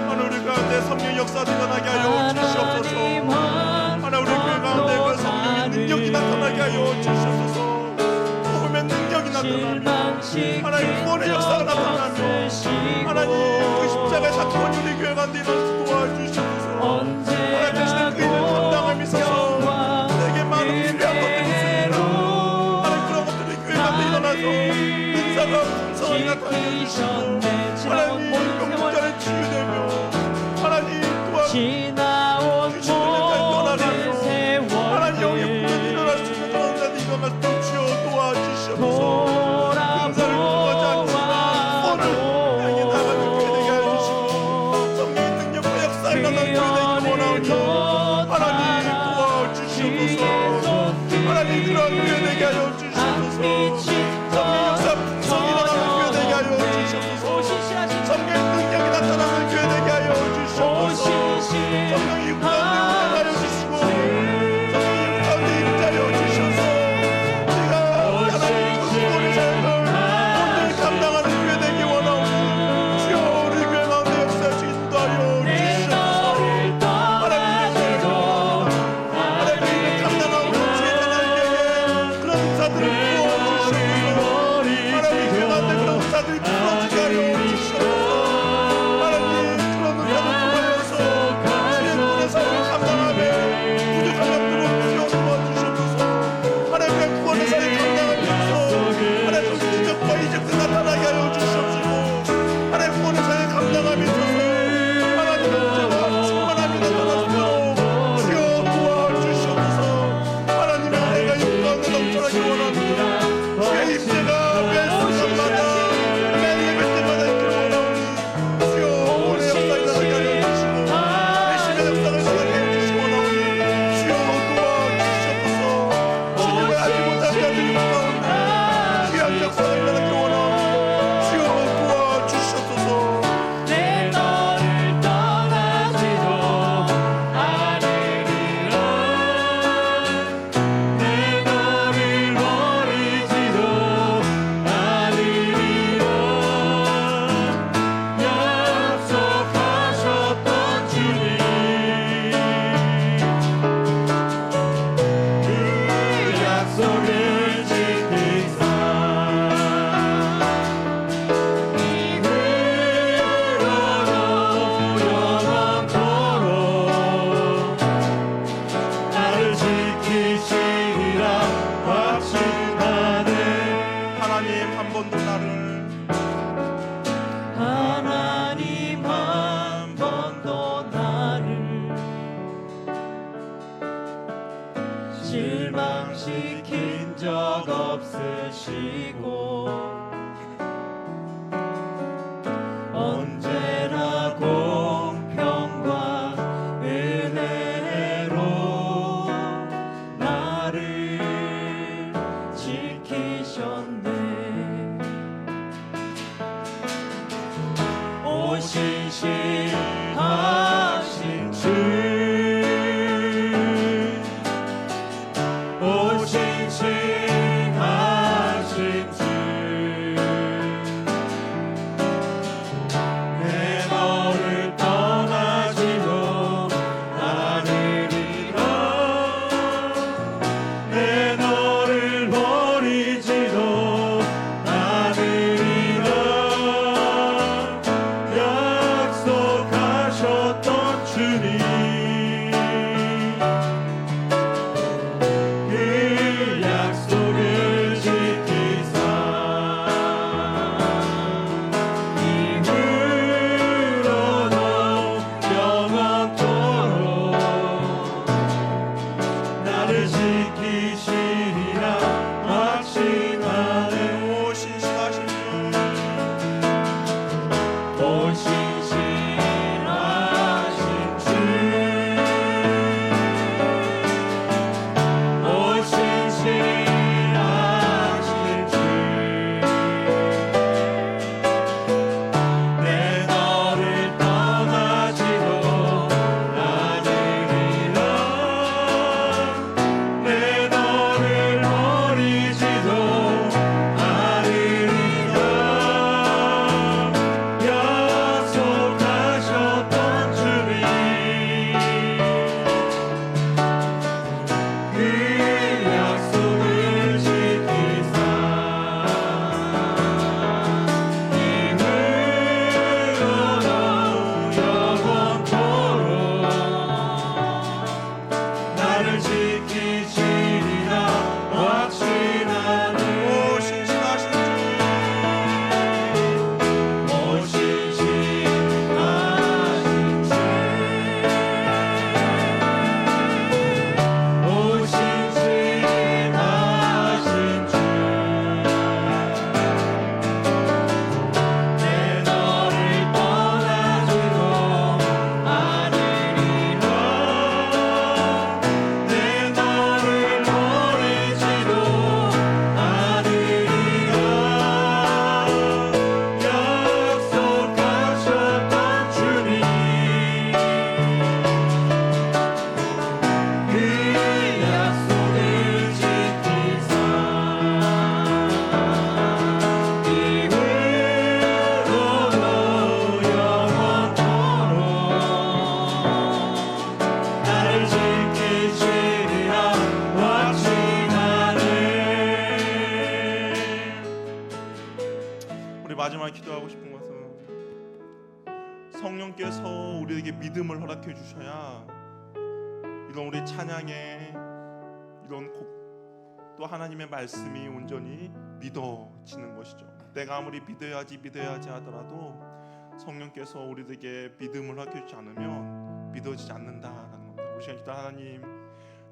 하나님 우리 가운데 성령 역사가 일어나게 하여 주시옵소서. 하나님 우리 교회 가운데 그 성령의 능력이 나타나게 하여 주시옵소서. 복음의 능력이 나타나며 하나님 구원의 역사가 나타나며 하나님 그 십자가의 사건이 우리 교회 가운데 일어나서 도와주시옵소서. 하나님 대신에 그 일을 감당함에 있어서 내게 많은 필요한 것들이 있습니다. 하나님 그런 것들이 교회 가운데 일어나서 은사가 풍성하게 나타나게 해주시고 하나님 병자를 치유되며 하나님 또한 귀신들의 자를 떠나가며 하나님 영의 풍년이 일어날 수 있는 그런 자들이 일어날 수 있도록 주여 도와주시옵소서. 은사를 구하지 않지만 구원을 향해 나가는 교회 되게 해주시고 성령의 능력과 역사가 일어나는 교회 되기를 원하오니 하나님 도와주시옵소서. 하나님 그런 교회 되게 하여 주시옵소서. 성령의 역사 풍성히 일어나는 교회 되게 하여 주시옵소서. 성령의 능력이 나타나는 교회 되게 하여 주시옵소서. 성령이 육 가운데 운행하여 주시고 성령이 육 가운데 임자여 주셔서 우리가 하나님 그 구원의 삶을 온전히 감당하는 교회 되기 원하오니 주여 우리 교회 가운데 역사하시 인도하여 주시옵소서. 하나님의 교회가 하나님의 감당하고 지혜자들에게 그런 은사들을 부어주시옵소서. 하나님의 교회 가운데 그런 은사들이 부어지게 하여 주시옵소서. 하나님 그런 은사를 통하여서 지혜군의 삶을 감당하며 부족한 것들을 주여 도와주시옵소서. 하나님의 구원의 삶을 감당하면서 하나님의 기적과 이적들 나타나게 하여 주시옵시고 하나님의 구원의 삶을 감당하며 있어서 하나님의 은혜와 충만함이 나타나도록 주여 도와주시옵소서. 하나님의 은혜가 육 가운데 넘쳐나기 원합니다. 주의 임재가 매 순간마다 매 예배 때마다 있기를 원하오니 주여 오늘 역사 일어나게 하여 주시고 내심의 역사를 일어나게 해주시기 원하오니 주여 도와주시옵소서. 주님을 알지 못한 자들이 가운데 귀한 역사가 일어나기를 원하오니 주여 도와주시옵소서. 내 너를 떠나지도 않으리라. 내 너를 버리지도 않으리라. 약속하셨던 주님 그 약속을 지키사 나를 지키시리라 확신하네. 하나님 한 번도 나를 하나님 한 번도 나를 실망시킨 적 없으시고 언제나 공평과 은혜로 나를 지키셨네. 오신실하신 주 오신실하신 주 내 너를 떠나지도 않으리라. 내 너를 버리지도 않으리라. 약속하셨던 주님 그 약속을 지키사 이후로도 영원토록 나를 지키시리라 확신하네. 오신실하신 주 오신실하신 성령께서 우리에게 믿음을 허락해 주셔야 이런 우리 찬양의 이런 곡 또 하나님의 말씀이 온전히 믿어지는 것이죠. 내가 아무리 믿어야지 하더라도 성령께서 우리에게 믿음을 허락해 주지 않으면 믿어지지 않는다라는 겁니다. 우리 시간 기도 하나님,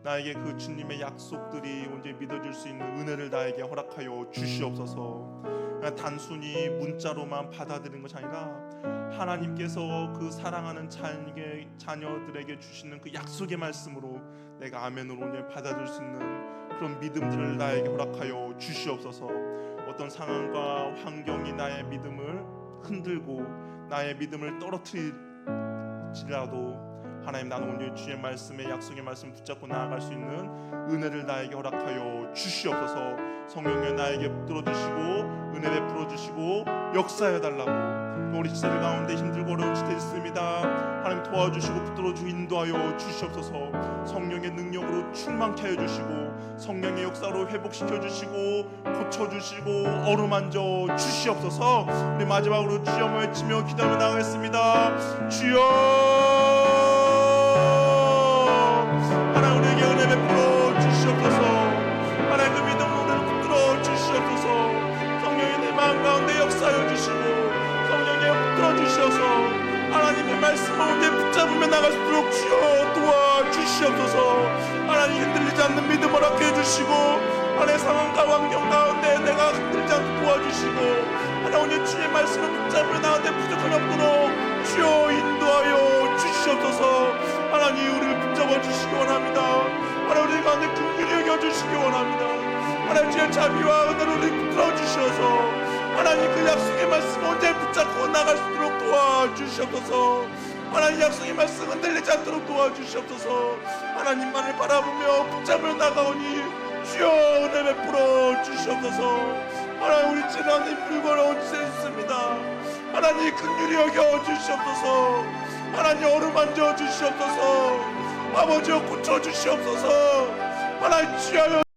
나에게 그 주님의 약속들이 온전히 믿어질 수 있는 은혜를 나에게 허락하여 주시옵소서. 그냥 단순히 문자로만 받아들이는 것이 아니라 하나님께서 그 사랑하는 자녀들에게 주시는 그 약속의 말씀으로 내가 아멘으로 온전히 받아들일 수 있는 그런 믿음들을 나에게 허락하여 주시옵소서. 어떤 상황과 환경이 나의 믿음을 흔들고 나의 믿음을 떨어뜨릴지라도 하나님, 나는 온전히 주의 말씀에 약속의 말씀을 붙잡고 나아갈 수 있는 은혜를 나에게 허락하여 주시옵소서. 성령님 나에게 붙들어주시고 은혜 베풀어주시고 역사해달라고. 우리 지체들 가운데 힘들고 어려운 지체 있습니다. 하나님 도와주시고 붙들어주고 인도하여 주시옵소서. 성령의 능력으로 충만케 하여 주시고 성령의 역사로 회복시켜 주시고 고쳐주시고 어루만져 주시옵소서. 우리 마지막으로 주여 외치며 기도하며 나가겠습니다. 주여, 하나님 우리에게 은혜 베풀어 주시옵소서. 하나님 그 믿음으로 우리를 붙들어 주시옵소서. 성령의 내 마음 가운데 역사하여 주시고 성령에 붙들어 주셔서 하나님의 말씀을 온전히 붙잡으며 나갈 수 있도록 주여 도와주시옵소서. 하나님 흔들리지 않는 믿음 허락해 주시고 하나님의 상황과 환경 가운데 내가 흔들리지 않고 도와주시고 하나님 온전히 주의 말씀을 붙잡으며 나한테 부족함이 없도록 주여 인도하여 주시옵소서. 하나님 우리를 붙잡아 주시기 원합니다. 하나님 우리 가운데 긍휼히 여겨주시기 원합니다. 하나님 주의 자비와 은혜로 우리를 붙들어 주셔서 하나님 그 약속의 말씀 언제 붙잡고 나갈 수 있도록 도와주시옵소서. 하나님 약속의 말씀 흔들리지 않도록 도와주시옵소서. 하나님만을 바라보며 붙잡으며 나가오니 주여 은혜 베풀어 주시옵소서. 하나님 우리 지나는 불거로운 짓에 있습니다. 하나님 긍휼히 여겨 주시옵소서. 하나님 어루만져 주시옵소서. 아버지여 고쳐 주시옵소서. 하나님 주여